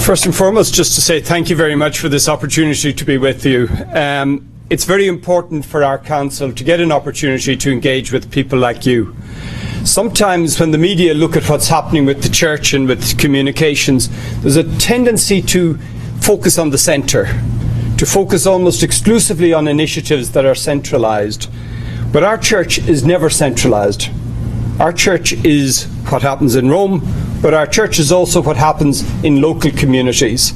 First and foremost, just to say thank you very much for this opportunity to be with you. It's very important for our council to get an opportunity to engage with people like you. Sometimes when the media look at what's happening with the church and with communications, there's a tendency to focus on the centre, to focus almost exclusively on initiatives that are centralised. But our church is never centralised. Our church is what happens in Rome, but our church is also what happens in local communities.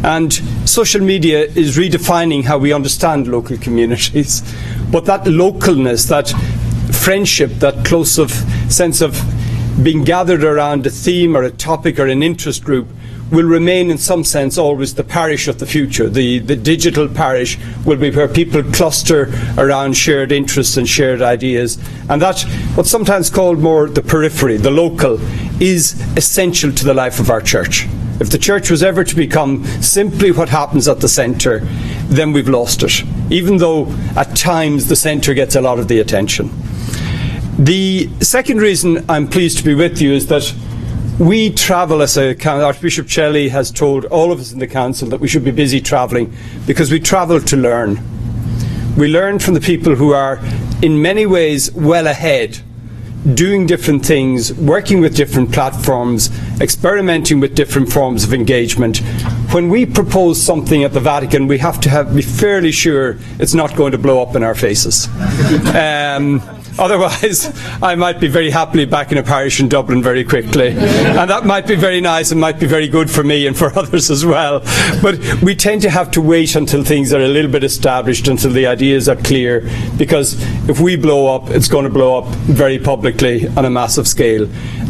And social media is redefining how we understand local communities. But that localness, that friendship, that close of sense of being gathered around a theme or a topic or an interest group will remain in some sense always the parish of the future. The digital parish will be where people cluster around shared interests and shared ideas. And that, what's sometimes called more the periphery, the local, is essential to the life of our church. If the church was ever to become simply what happens at the centre, then we've lost it, even though at times the centre gets a lot of the attention. The second reason I'm pleased to be with you is that we travel as a council. Archbishop Shelley has told all of us in the council that we should be busy travelling because we travel to learn. We learn from the people who are in many ways well ahead, doing different things, working with different platforms, experimenting with different forms of engagement. When we propose something at the Vatican, we have to be fairly sure it's not going to blow up in our faces. Otherwise, I might be very happily back in a parish in Dublin very quickly. And that might be very nice and might be very good for me and for others as well. But we tend to have to wait until things are a little bit established, until the ideas are clear, because if we blow up, it's going to blow up very publicly on a massive scale.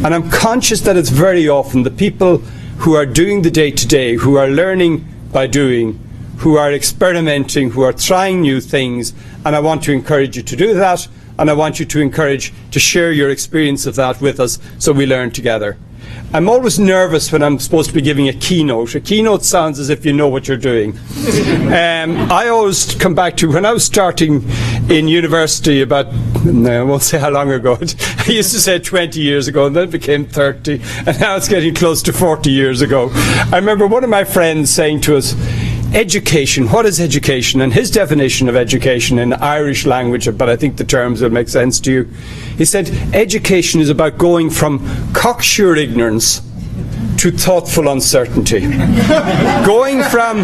And I'm conscious that it's very often the people who are doing the day-to-day, who are learning by doing, who are experimenting, who are trying new things, and I want to encourage you to do that. And I want you to encourage to share your experience of that with us so we learn together. I'm always nervous when I'm supposed to be giving a keynote. A keynote sounds as if you know what you're doing. I always come back to when I was starting in university about, I won't say how long ago, I used to say 20 years ago and then it became 30 and now it's getting close to 40 years ago. I remember one of my friends saying to us, education, what is education? And his definition of education in Irish language, but I think the terms will make sense to you. He said, education is about going from cocksure ignorance to thoughtful uncertainty. Going from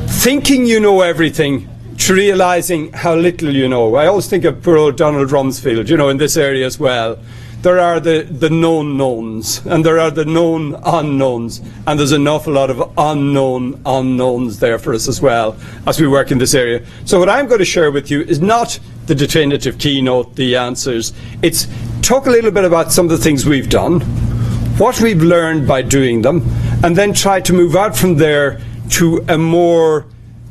thinking you know everything to realising how little you know. I always think of poor old Donald Rumsfeld, you know, in this area as well. There are the known knowns, and there are the known unknowns, and there's an awful lot of unknown unknowns there for us as well as we work in this area. So what I'm going to share with you is not the definitive keynote, the answers. It's talk a little bit about some of the things we've done, what we've learned by doing them, and then try to move out from there to a more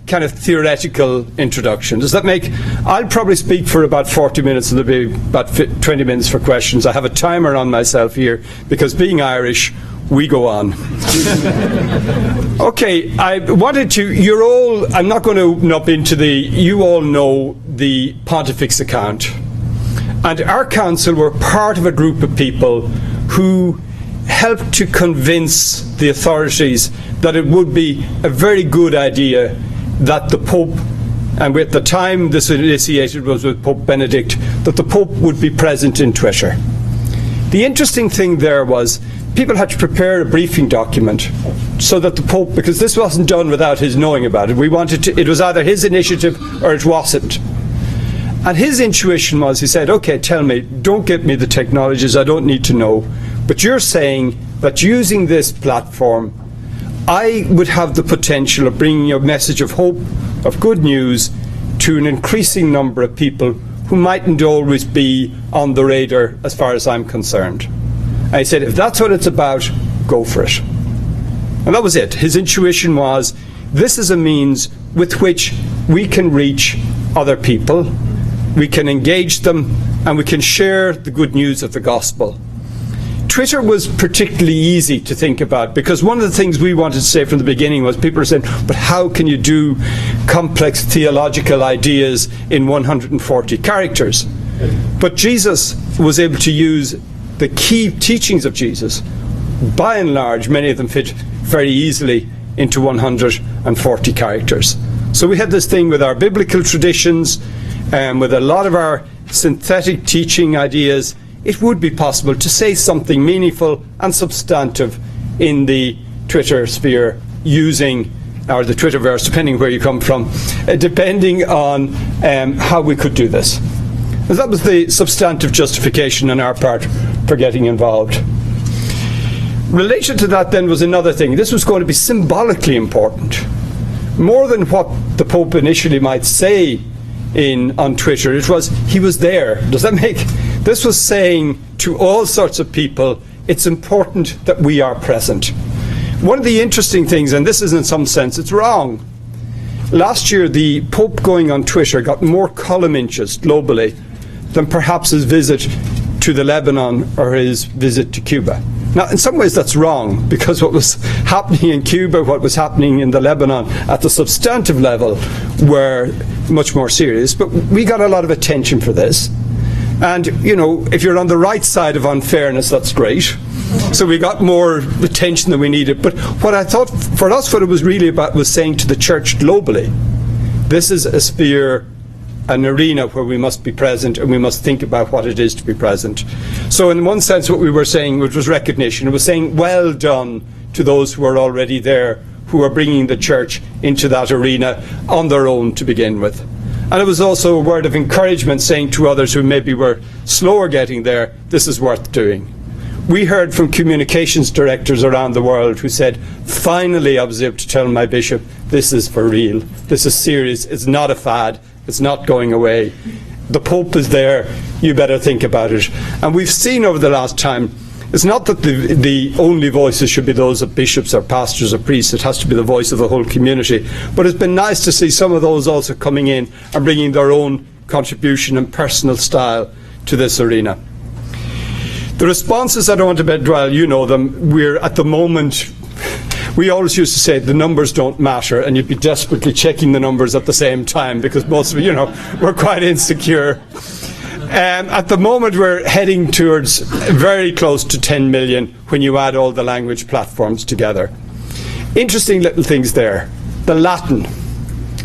kind of theoretical introduction. Does that make? I'll probably speak for about 40 minutes and there'll be about 20 minutes for questions. I have a timer on myself here because being Irish, we go on. Okay, I wanted to, you're all, I'm not going to nub into you all know the Pontifex account. And our council were part of a group of people who helped to convince the authorities that it would be a very good idea that the Pope, and at the time this was initiated was with Pope Benedict, that the Pope would be present in Twitter. The interesting thing there was people had to prepare a briefing document so that the Pope, because this wasn't done without his knowing about it, we wanted to, it was either his initiative or it wasn't. And his intuition was, he said, okay, tell me, don't give me the technologies, I don't need to know, but you're saying that using this platform I would have the potential of bringing a message of hope, of good news, to an increasing number of people who mightn't always be on the radar as far as I'm concerned. I said, if that's what it's about, go for it. And that was it. His intuition was, this is a means with which we can reach other people, we can engage them, and we can share the good news of the gospel. Twitter was particularly easy to think about because one of the things we wanted to say from the beginning was people are saying, but how can you do complex theological ideas in 140 characters? But Jesus was able to use the key teachings of Jesus. By and large, many of them fit very easily into 140 characters. So we had this thing with our biblical traditions, with a lot of our synthetic teaching ideas. It would be possible to say something meaningful and substantive in the Twitter sphere using, or the Twitterverse, depending where you come from, depending on how we could do this. And that was the substantive justification on our part for getting involved. Related to that then was another thing. This was going to be symbolically important. More than what the Pope initially might say on Twitter, it was he was there. Does that make? This was saying to all sorts of people, it's important that we are present. One of the interesting things, and this is in some sense, it's wrong. Last year, the Pope going on Twitter got more column inches globally than perhaps his visit to the Lebanon or his visit to Cuba. Now, in some ways that's wrong, because what was happening in Cuba, what was happening in the Lebanon at the substantive level were much more serious. But we got a lot of attention for this. And, you know, if you're on the right side of unfairness, that's great. So we got more attention than we needed. But what I thought, for us, what it was really about was saying to the church globally, this is a sphere, an arena where we must be present, and we must think about what it is to be present. So in one sense what we were saying, which was recognition, it was saying well done to those who are already there, who are bringing the church into that arena on their own to begin with. And it was also a word of encouragement, saying to others who maybe were slower getting there, this is worth doing. We heard from communications directors around the world who said, finally I was able to tell my bishop, this is for real, this is serious, it's not a fad, it's not going away. The Pope is there, you better think about it. And we've seen over the last time, it's not that the only voices should be those of bishops or pastors or priests, it has to be the voice of the whole community. But it's been nice to see some of those also coming in and bringing their own contribution and personal style to this arena. The responses, I don't want to dwell, you know them, we're at the moment, we always used to say the numbers don't matter, and you'd be desperately checking the numbers at the same time because most of you know, we're quite insecure. At the moment we're heading towards very close to 10 million when you add all the language platforms together. Interesting little things there. The Latin.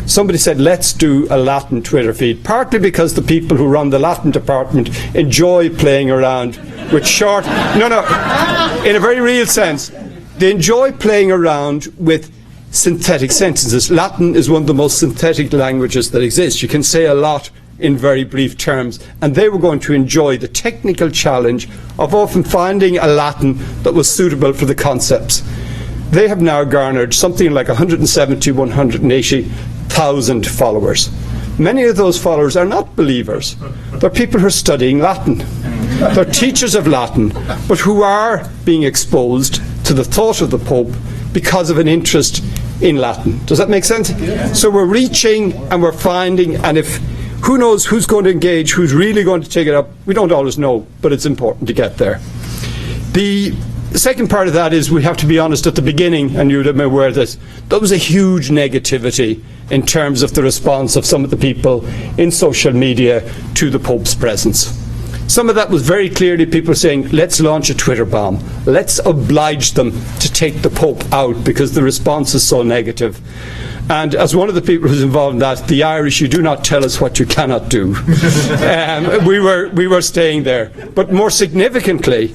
Somebody said, let's do a Latin Twitter feed, partly because the people who run the Latin department enjoy playing around with short, in a very real sense, they enjoy playing around with synthetic sentences. Latin is one of the most synthetic languages that exists. You can say a lot in very brief terms, and they were going to enjoy the technical challenge of often finding a Latin that was suitable for the concepts. They have now garnered something like 170, 180,000 followers. Many of those followers are not believers. They're people who are studying Latin. They're teachers of Latin, but who are being exposed to the thought of the Pope because of an interest in Latin. Does that make sense? Yeah. So we're reaching and we're finding, and if who knows who's going to engage, who's really going to take it up, we don't always know, but it's important to get there. The second part of that is we have to be honest at the beginning, and you'd have been aware of this, there was a huge negativity in terms of the response of some of the people in social media to the Pope's presence. Some of that was very clearly people saying, let's launch a Twitter bomb. Let's oblige them to take the Pope out because the response is so negative. And as one of the people who's involved in that, the Irish, you do not tell us what you cannot do. We were staying there. But more significantly,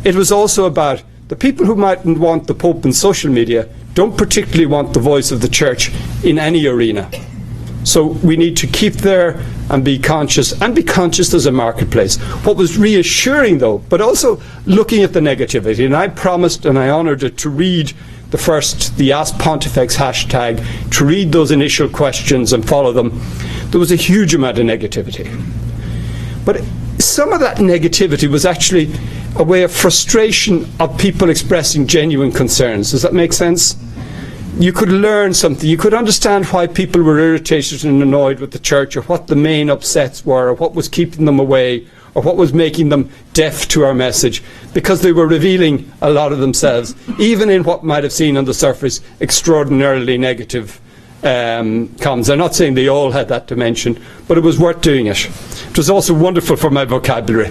it was also about the people who mightn't want the Pope in social media don't particularly want the voice of the Church in any arena. So we need to keep there and be conscious as a marketplace. What was reassuring though, but also looking at the negativity, and I promised and I honoured it to read the Ask Pontifex hashtag, to read those initial questions and follow them. There was a huge amount of negativity. But some of that negativity was actually a way of frustration of people expressing genuine concerns. Does that make sense? You could learn something. You could understand why people were irritated and annoyed with the Church, or what the main upsets were, or what was keeping them away, or what was making them deaf to our message, because they were revealing a lot of themselves, even in what might have seemed on the surface extraordinarily negative comments. I'm not saying they all had that dimension, but it was worth doing it. It was also wonderful for my vocabulary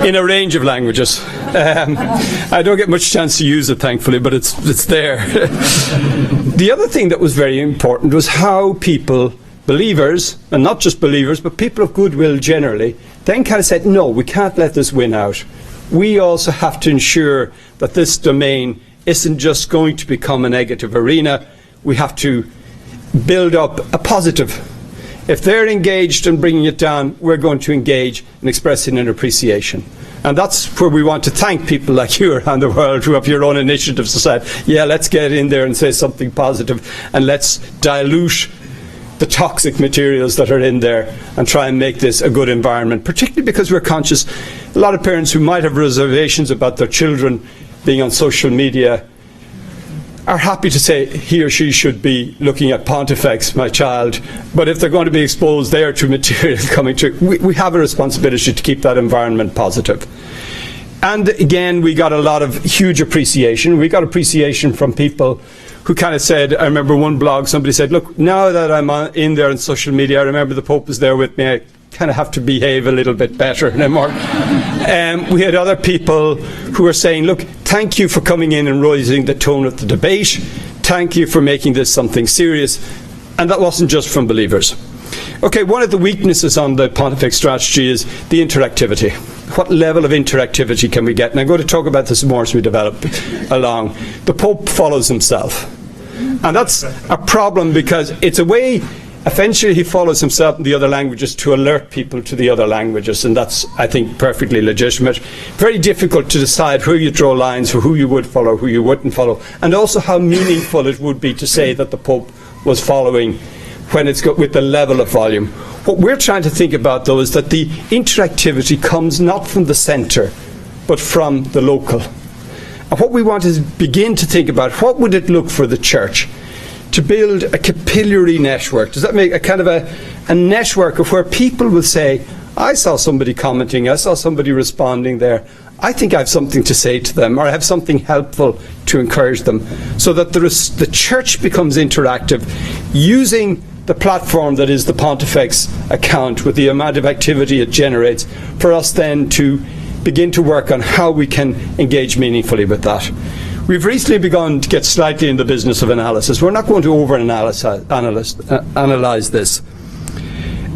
in a range of languages. I don't get much chance to use it, thankfully, but it's there. The other thing that was very important was how people, believers, and not just believers, but people of goodwill generally, then kind of said, no, we can't let this win out. We also have to ensure that this domain isn't just going to become a negative arena. We have to build up a positive. If they're engaged in bringing it down, we're going to engage in expressing an appreciation. And that's where we want to thank people like you around the world who have your own initiatives to say, yeah, let's get in there and say something positive, and let's dilute the toxic materials that are in there and try and make this a good environment, particularly because we're conscious. A lot of parents who might have reservations about their children being on social media are happy to say he or she should be looking at Pontifex, my child, but if they're going to be exposed there to material coming to, we have a responsibility to keep that environment positive. And again, we got a lot of huge appreciation. We got appreciation from people who kind of said, I remember one blog, somebody said, look, now that I'm in there on social media, I remember the Pope was there with me, I kind of have to behave a little bit better anymore. We had other people who were saying, look, thank you for coming in and raising the tone of the debate. Thank you for making this something serious. And that wasn't just from believers. Okay, one of the weaknesses on the Pontifex strategy is the interactivity. What level of interactivity can we get? And I'm going to talk about this more as we develop along. The Pope follows himself. And that's a problem because it's a way, eventually he follows himself in the other languages to alert people to the other languages. And that's, I think, perfectly legitimate. Very difficult to decide where you draw lines for who you would follow, who you wouldn't follow. And also how meaningful it would be to say that the Pope was following when it's got with the level of volume. What we're trying to think about, though, is that the interactivity comes not from the centre, but from the local. And what we want is begin to think about what would it look for the church to build a capillary network. Does that make a kind of a network of where people will say, I saw somebody commenting, I saw somebody responding there, I think I have something to say to them, or I have something helpful to encourage them, so that the church becomes interactive, using the platform that is the Pontifex account with the amount of activity it generates, for us then to begin to work on how we can engage meaningfully with that. We've recently begun to get slightly in the business of analysis. We're not going to over-analyze this.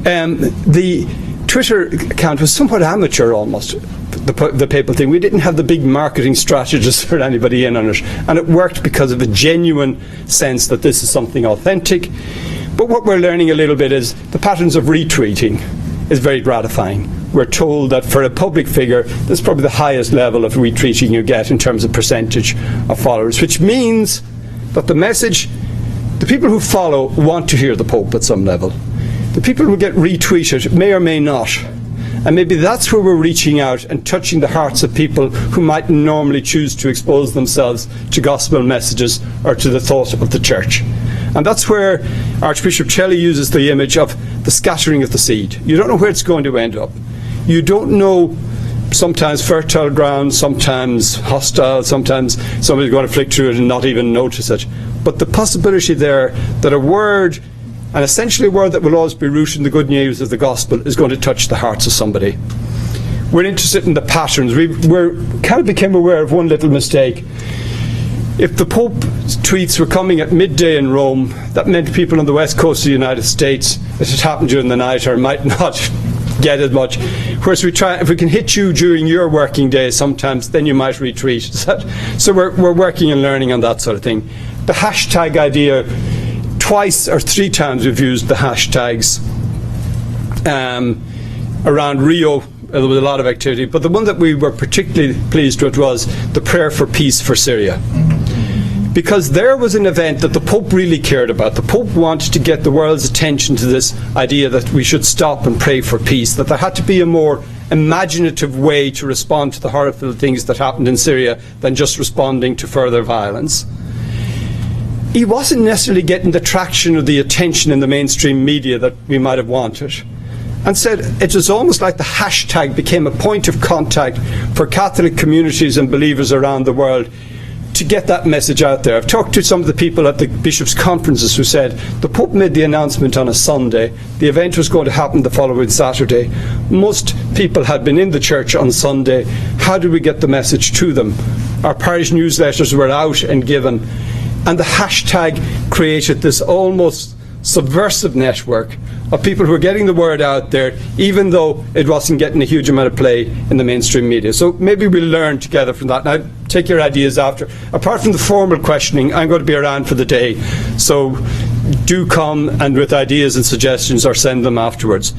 The Twitter account was somewhat amateur almost, the papal thing. We didn't have the big marketing strategists or anybody in on it, and it worked because of a genuine sense that this is something authentic. But what we're learning a little bit is the patterns of retweeting is very gratifying. We're told that for a public figure, that's probably the highest level of retweeting you get in terms of percentage of followers, which means that the message, the people who follow want to hear the Pope at some level. The people who get retweeted may or may not. And maybe that's where we're reaching out and touching the hearts of people who might normally choose to expose themselves to gospel messages or to the thought of the church. And that's where Archbishop Celli uses the image of the scattering of the seed. You don't know where it's going to end up. You don't know, sometimes fertile ground, sometimes hostile, sometimes somebody's going to flick through it and not even notice it. But the possibility there that a word, and essentially a word that will always be rooted in the good news of the gospel, is going to touch the hearts of somebody. We're interested in the patterns. We kind of became aware of one little mistake. If the Pope's tweets were coming at midday in Rome, that meant people on the west coast of the United States, if it happened during the night, or might not get as much. Whereas if we can hit you during your working day sometimes, then you might retweet. So we're working and learning on that sort of thing. The hashtag idea, twice or three times we've used the hashtags around Rio. There was a lot of activity, but the one that we were particularly pleased with was the prayer for peace for Syria. Because there was an event that the Pope really cared about. The Pope wanted to get the world's attention to this idea that we should stop and pray for peace, that there had to be a more imaginative way to respond to the horrible things that happened in Syria than just responding to further violence. He wasn't necessarily getting the traction or the attention in the mainstream media that we might have wanted. And said it was almost like the hashtag became a point of contact for Catholic communities and believers around the world, to get that message out there. I've talked to some of the people at the bishops' conferences who said the Pope made the announcement on a Sunday. The event was going to happen the following Saturday. Most people had been in the church on Sunday. How do we get the message to them? Our parish newsletters were out and given, and the hashtag created this almost subversive network of people who are getting the word out there, even though it wasn't getting a huge amount of play in the mainstream media. So maybe we'll learn together from that. Now, take your ideas after. Apart from the formal questioning, I'm going to be around for the day. So do come and with ideas and suggestions, or send them afterwards.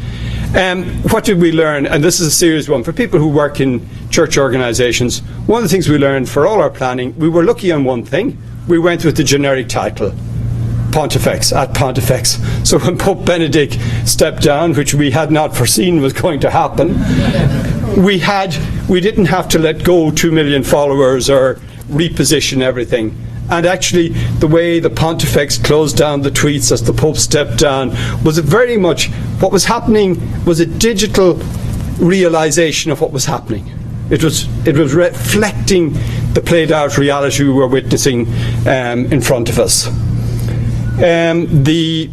What did we learn? And this is a serious one. For people who work in church organisations, one of the things we learned for all our planning, we were lucky on one thing. We went with the generic title. Pontifex, at Pontifex. So when Pope Benedict stepped down, which we had not foreseen was going to happen, we didn't have to let go 2 million followers or reposition everything. And actually, the way the Pontifex closed down the tweets as the Pope stepped down was very much what was happening was a digital realization of what was happening. It was reflecting the played out reality we were witnessing in front of us. The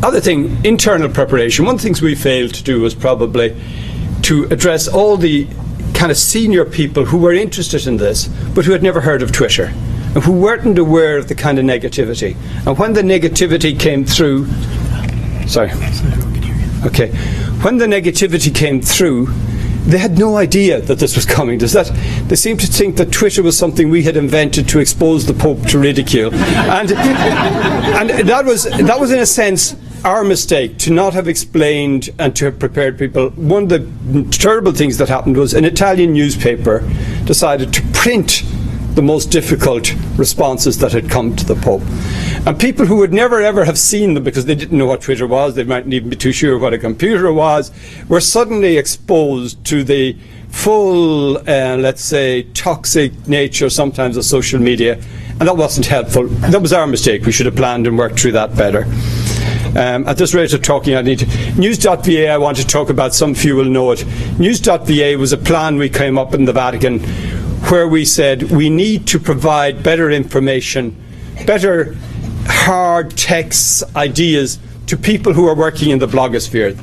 other thing, internal preparation. One of the things we failed to do was probably to address all the kind of senior people who were interested in this, but who had never heard of Twitter, and who weren't aware of the kind of negativity. And when the negativity came through, when the negativity came through, they had no idea that this was coming. They seemed to think that Twitter was something we had invented to expose the Pope to ridicule, and that was in a sense our mistake, to not have explained and to have prepared people. One of the terrible things that happened was an Italian newspaper decided to print the most difficult responses that had come to the Pope. And people who would never ever have seen them because they didn't know what Twitter was, they mightn't even be too sure what a computer was, were suddenly exposed to the full, let's say, toxic nature sometimes of social media. And that wasn't helpful. That was our mistake. We should have planned and worked through that better. At this rate of talking, News.va, I want to talk about. Some few will know it. News.va was a plan we came up in the Vatican where we said we need to provide better information, better hard texts, ideas to people who are working in the blogosphere.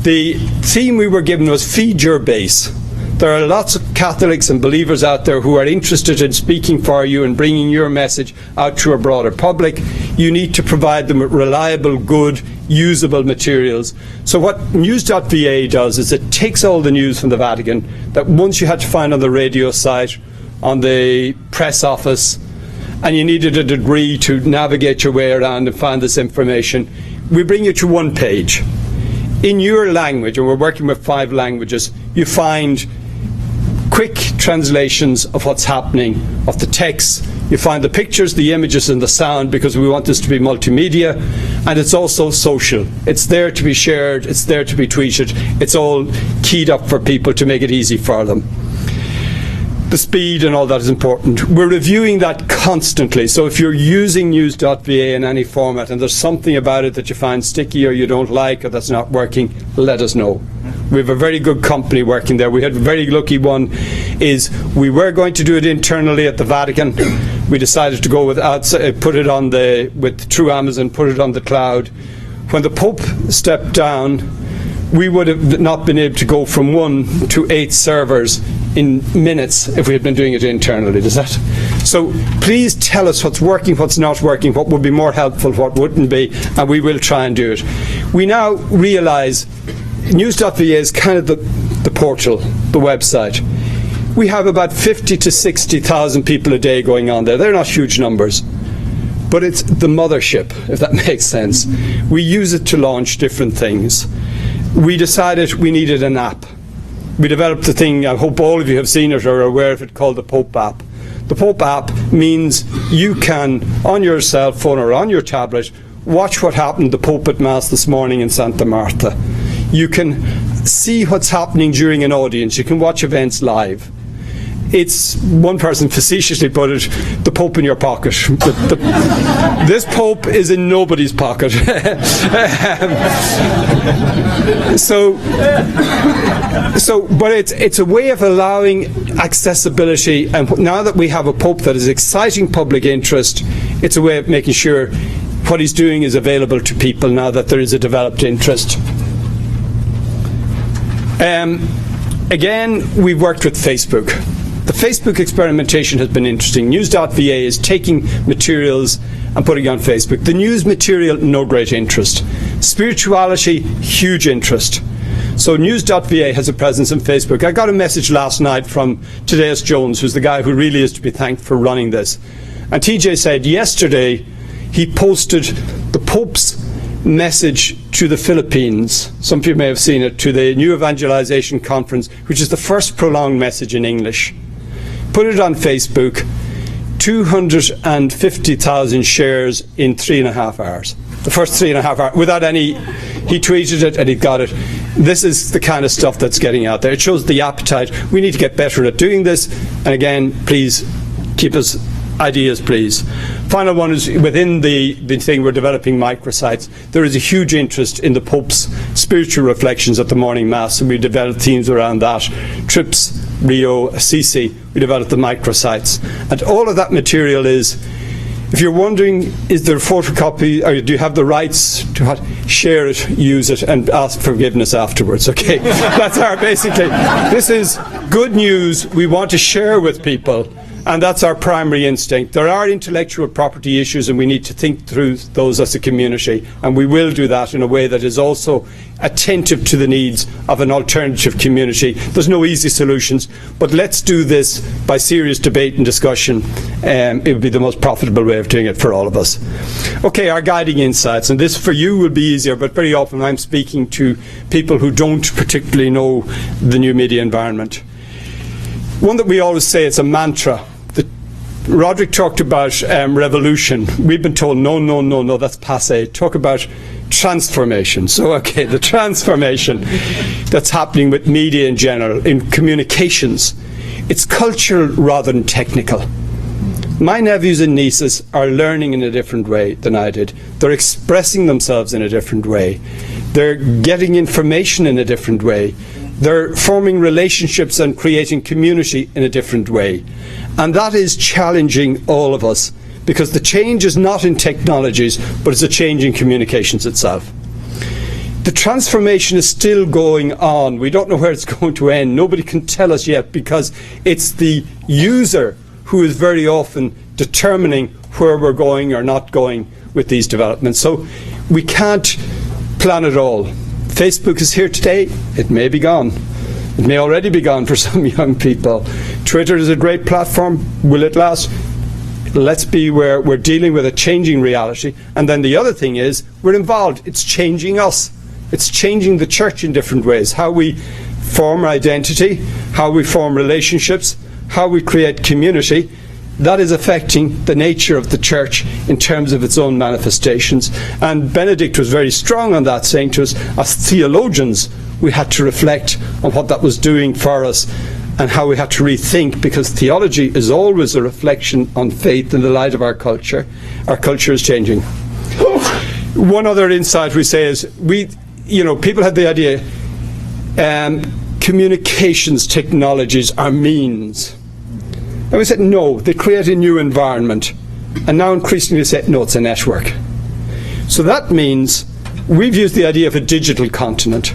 The theme we were given was feed your base. There are lots of Catholics and believers out there who are interested in speaking for you and bringing your message out to a broader public. You need to provide them with reliable, good, usable materials. So what News.va does is it takes all the news from the Vatican that once you had to find on the radio site, on the press office, and you needed a degree to navigate your way around and find this information. We bring you to one page. In your language, and we're working with 5 languages, you find quick translations of what's happening, of the text. You find the pictures, the images and the sound, because we want this to be multimedia, and it's also social. It's there to be shared, it's there to be tweeted, it's all keyed up for people to make it easy for them. The speed and all that is important. We're reviewing that constantly, so if you're using news.va in any format and there's something about it that you find sticky or you don't like or that's not working, let us know. We have a very good company working there. We had a very lucky one is we were going to do it internally at the Vatican. We decided to go with put it on through Amazon, put it on the cloud. When the Pope stepped down, we would have not been able to go from 1 to 8 servers in minutes if we had been doing it internally. Does that? So please tell us what's working, what's not working, what would be more helpful, what wouldn't be, and we will try and do it. We now realise News.va is kind of the portal, the website. We have about 50 to 60,000 people a day going on there. They're not huge numbers, but it's the mothership, if that makes sense. We use it to launch different things. We decided we needed an app. We developed the thing, I hope all of you have seen it or are aware of it, called the Pope app. The Pope app means you can, on your cell phone or on your tablet, watch what happened to the Pope at Mass this morning in Santa Marta. You can see what's happening during an audience. You can watch events live. it's, one person facetiously put it, the Pope in your pocket. This Pope is in nobody's pocket. But it's a way of allowing accessibility, and now that we have a Pope that is exciting public interest, it's a way of making sure what he's doing is available to people now that there is a developed interest. Again, we've worked with Facebook. The Facebook experimentation has been interesting. News.va is taking materials and putting it on Facebook. The news material, no great interest. Spirituality, huge interest. So News.va has a presence on Facebook. I got a message last night from Tighe Jones, who's the guy who really is to be thanked for running this. And Tighe said yesterday he posted the Pope's message to the Philippines. Some of you may have seen it, to the New Evangelization Conference, which is the first prolonged message in English. Put it on Facebook, 250,000 shares in 3.5 hours. The first 3.5 hours, without any, he tweeted it and he got it. This is the kind of stuff that's getting out there. It shows the appetite. We need to get better at doing this. And again, please keep us ideas, please. Final one is within the thing, we're developing microsites. There is a huge interest in the Pope's spiritual reflections at the morning Mass, and we developed themes around that. Trips, Rio, Assisi, we developed the microsites. And all of that material is, if you're wondering, is there a photocopy, or do you have the rights to share it, use it, and ask forgiveness afterwards, okay? That's our, basically, this is good news we want to share with people. And that's our primary instinct. There are intellectual property issues, and we need to think through those as a community, and we will do that in a way that is also attentive to the needs of an alternative community. There's no easy solutions, but let's do this by serious debate and discussion. It would be the most profitable way of doing it for all of us. Okay, our guiding insights, and this for you will be easier, but very often I'm speaking to people who don't particularly know the new media environment. One that we always say, it's a mantra. Roderick talked about revolution. We've been told, no, that's passé. Talk about transformation. So, okay, the transformation that's happening with media in general, in communications. It's cultural rather than technical. My nephews and nieces are learning in a different way than I did. They're expressing themselves in a different way. They're getting information in a different way. They're forming relationships and creating community in a different way. And that is challenging all of us, because the change is not in technologies, but it's a change in communications itself. The transformation is still going on. We don't know where it's going to end. Nobody can tell us yet, because it's the user who is very often determining where we're going or not going with these developments. So we can't plan it all. Facebook is here today. It may be gone. It may already be gone for some young people. Twitter is a great platform. Will it last? Let's be where we're dealing with a changing reality. And then the other thing is, we're involved. It's changing us. It's changing the church in different ways. How we form identity, how we form relationships, how we create community. That is affecting the nature of the church in terms of its own manifestations. And Benedict was very strong on that, saying to us, as theologians, we had to reflect on what that was doing for us and how we had to rethink, because theology is always a reflection on faith in the light of our culture. Our culture is changing. One other insight we say is, people have the idea communications technologies are means. And we said, no, they create a new environment. And now increasingly say, no, it's a network. So that means we've used the idea of a digital continent.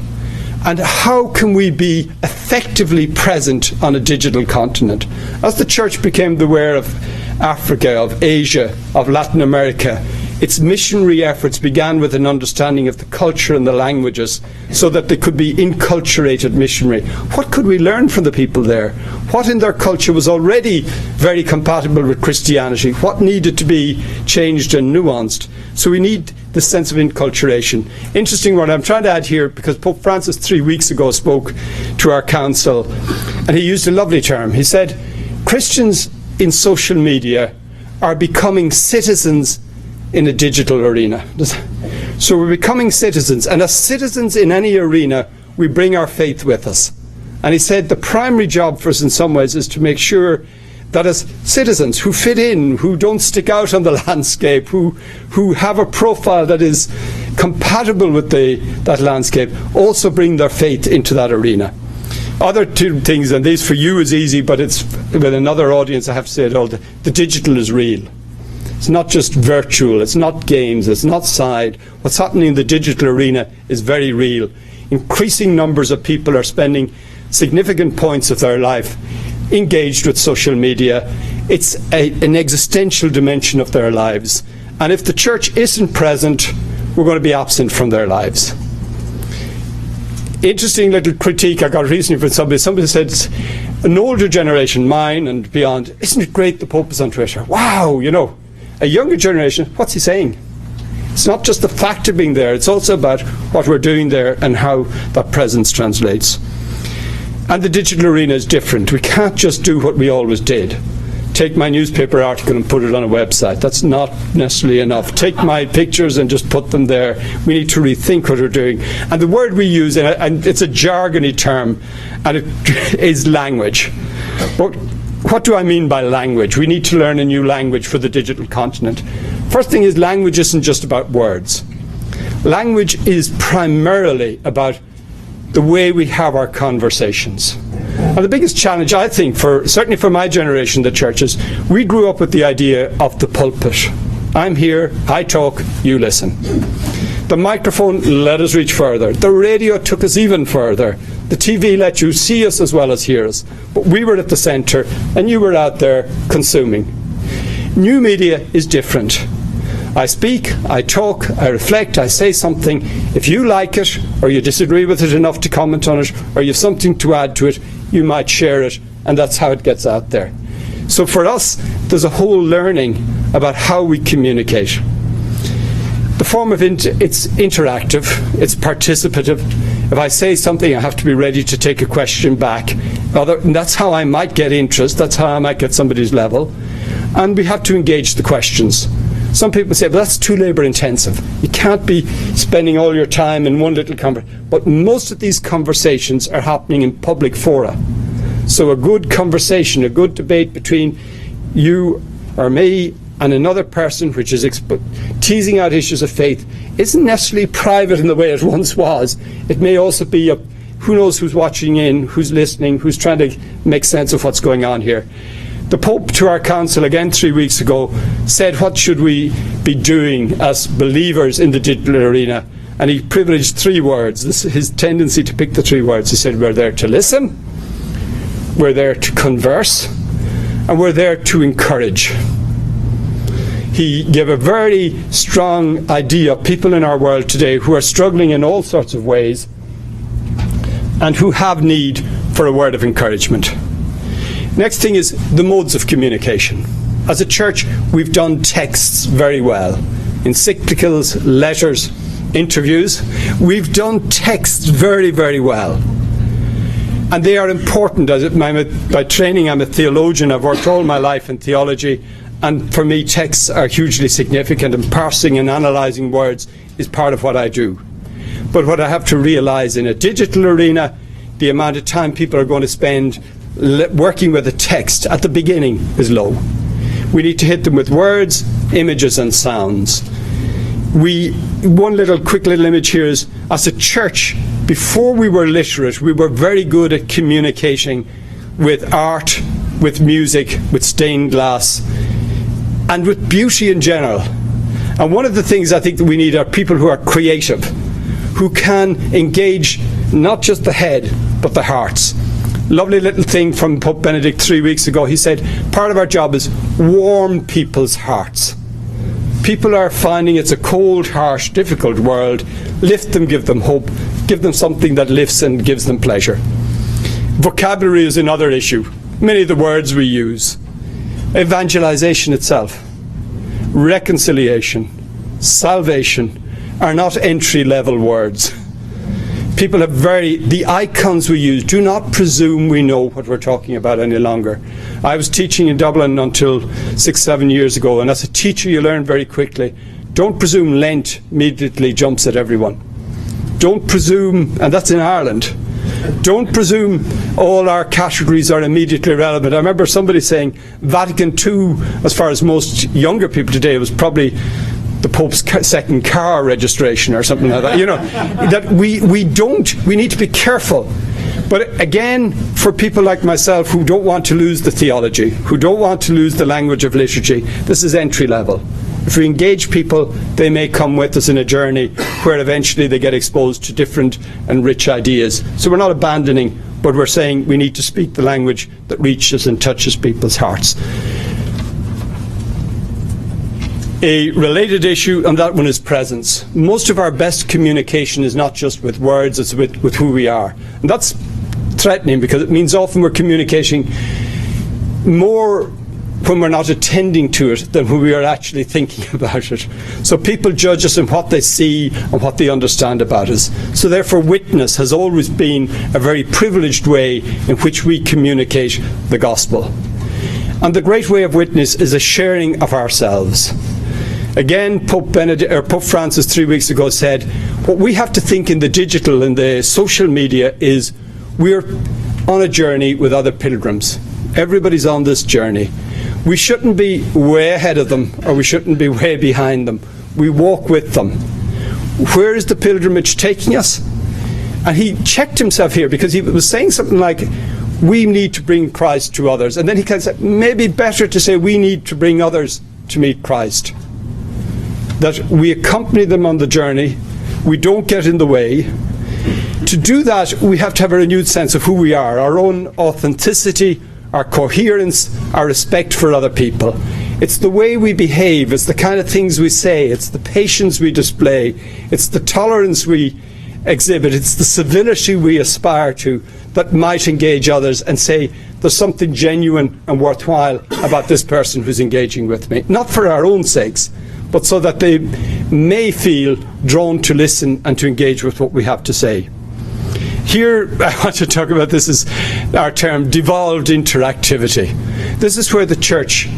And how can we be effectively present on a digital continent? As the church became aware of Africa, of Asia, of Latin America, its missionary efforts began with an understanding of the culture and the languages, so that they could be enculturated missionary. What could we learn from the people there? What in their culture was already very compatible with Christianity? What needed to be changed and nuanced? So we need this sense of enculturation. Interesting word I'm trying to add here, because Pope Francis 3 weeks ago spoke to our council, and he used a lovely term. He said, Christians in social media are becoming citizens in a digital arena. So we're becoming citizens, and as citizens in any arena, we bring our faith with us. And he said the primary job for us in some ways is to make sure that as citizens who fit in, who don't stick out on the landscape, who have a profile that is compatible with that landscape, also bring their faith into that arena. Other two things, and these for you is easy, but it's with another audience I have to say it all, the digital is real. It's not just virtual, it's not games, it's not side. What's happening in the digital arena is very real. Increasing numbers of people are spending significant points of their life engaged with social media. It's an existential dimension of their lives. And if the church isn't present, we're going to be absent from their lives. Interesting little critique I got recently from somebody. Somebody said, an older generation, mine and beyond, isn't it great the Pope is on Twitter? Wow, you know. A younger generation, what's he saying? It's not just the fact of being there, it's also about what we're doing there and how that presence translates. And the digital arena is different. We can't just do what we always did. Take my newspaper article and put it on a website. That's not necessarily enough. Take my pictures and just put them there. We need to rethink what we're doing. And the word we use, and it's a jargony term, and it is language. But what do I mean by language? We need to learn a new language for the digital continent. First thing is, language isn't just about words. Language is primarily about the way we have our conversations. And the biggest challenge, I think, certainly for my generation, the churches, we grew up with the idea of the pulpit. I'm here, I talk, you listen. The microphone let us reach further. The radio took us even further. The TV let you see us as well as hear us. But we were at the centre, and you were out there consuming. New media is different. I speak, I talk, I reflect, I say something. If you like it, or you disagree with it enough to comment on it, or you have something to add to it, you might share it, and that's how it gets out there. So for us, there's a whole learning about how we communicate. The form of it's interactive, it's participative. If I say something, I have to be ready to take a question back. And that's how I might get interest, that's how I might get somebody's level. And we have to engage the questions. Some people say, well, that's too labour intensive. You can't be spending all your time in one little conversation. But most of these conversations are happening in public fora. So a good conversation, a good debate between you or me and another person, which is teasing out issues of faith, isn't necessarily private in the way it once was. It may also be who knows who's watching in, who's listening, who's trying to make sense of what's going on here. The Pope, to our council again 3 weeks ago, said, what should we be doing as believers in the digital arena? And he privileged 3 words. This is his tendency to pick the 3 words. He said, we're there to listen, we're there to converse, and we're there to encourage. He gave a very strong idea of people in our world today who are struggling in all sorts of ways and who have need for a word of encouragement. Next thing is the modes of communication. As a church, we've done texts very well. Encyclicals, letters, interviews. We've done texts very, very well. And they are important. By training, I'm a theologian. I've worked all my life in theology. And for me, texts are hugely significant, and parsing and analysing words is part of what I do. But what I have to realise in a digital arena, the amount of time people are going to spend working with a text at the beginning is low. We need to hit them with words, images and sounds. One quick little image here is, as a church, before we were literate, we were very good at communicating with art, with music, with stained glass, and with beauty in general. And one of the things I think that we need are people who are creative, who can engage not just the head, but the hearts. Lovely little thing from Pope Benedict 3 weeks ago. He said, part of our job is warm people's hearts. People are finding it's a cold, harsh, difficult world. Lift them, give them hope, give them something that lifts and gives them pleasure. Vocabulary is another issue. Many of the words we use. Evangelization itself, reconciliation, salvation are not entry-level words. People have the icons we use do not presume we know what we're talking about any longer. I was teaching in Dublin until 6-7 years ago, and as a teacher you learn very quickly, don't presume Lent immediately jumps at everyone. Don't presume, and that's in Ireland, Don't presume all our categories are immediately relevant. I remember somebody saying Vatican II, as far as most younger people today, was probably the Pope's second car registration or something like that. You know, that we need to be careful. But again, for people like myself who don't want to lose the theology, who don't want to lose the language of liturgy, this is entry level. If we engage people, they may come with us in a journey where eventually they get exposed to different and rich ideas. So we're not abandoning, but we're saying we need to speak the language that reaches and touches people's hearts. A related issue, and that one is presence. Most of our best communication is not just with words, it's with who we are. And that's threatening, because it means often we're communicating more when we're not attending to it than when we are actually thinking about it. So people judge us on what they see and what they understand about us. So therefore witness has always been a very privileged way in which we communicate the gospel. And the great way of witness is a sharing of ourselves. Again, Pope Francis 3 weeks ago said, what we have to think in the digital and the social media is we're on a journey with other pilgrims. Everybody's on this journey. We shouldn't be way ahead of them, or we shouldn't be way behind them. We walk with them. Where is the pilgrimage taking us? And he checked himself here, because he was saying something like, we need to bring Christ to others. And then he kind of said, maybe better to say we need to bring others to meet Christ. That we accompany them on the journey, we don't get in the way. To do that, we have to have a renewed sense of who we are, our own authenticity, our coherence, our respect for other people. It's the way we behave, it's the kind of things we say, it's the patience we display, it's the tolerance we exhibit, it's the civility we aspire to that might engage others and say, there's something genuine and worthwhile about this person who's engaging with me. Not for our own sakes, but so that they may feel drawn to listen and to engage with what we have to say. Here, I want to talk about, this is our term, devolved interactivity. This is where the church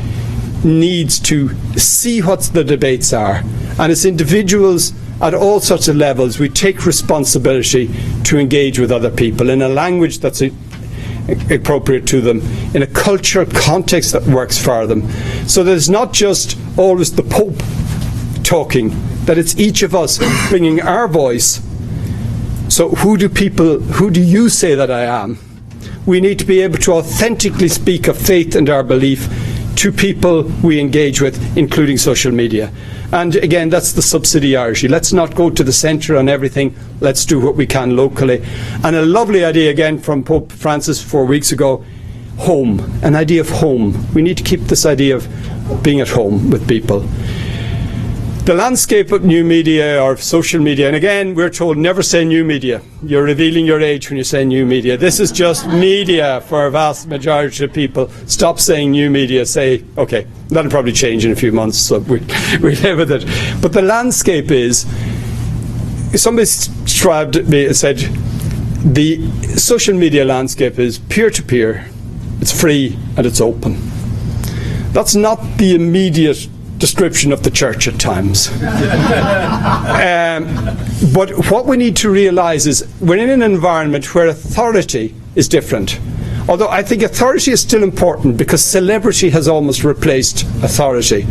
needs to see what the debates are. And as individuals at all sorts of levels, we take responsibility to engage with other people in a language that's appropriate to them, in a cultural context that works for them. So that it's not just always the Pope talking, that it's each of us bringing our voice. So who do you say that I am? We need to be able to authentically speak of faith and our belief to people we engage with, including social media. And again, that's the subsidiarity. Let's not go to the centre on everything. Let's do what we can locally. And a lovely idea again from Pope Francis 4 weeks ago, home, an idea of home. We need to keep this idea of being at home with people. The landscape of new media or social media, and again we're told never say new media. You're revealing your age when you say new media. This is just media for a vast majority of people. Stop saying new media, say, okay, that'll probably change in a few months, so we live with it. But the landscape is, somebody said the social media landscape is peer-to-peer, it's free and it's open. That's not the immediate description of the church at times. But what we need to realise is we're in an environment where authority is different. Although I think authority is still important, because celebrity has almost replaced authority.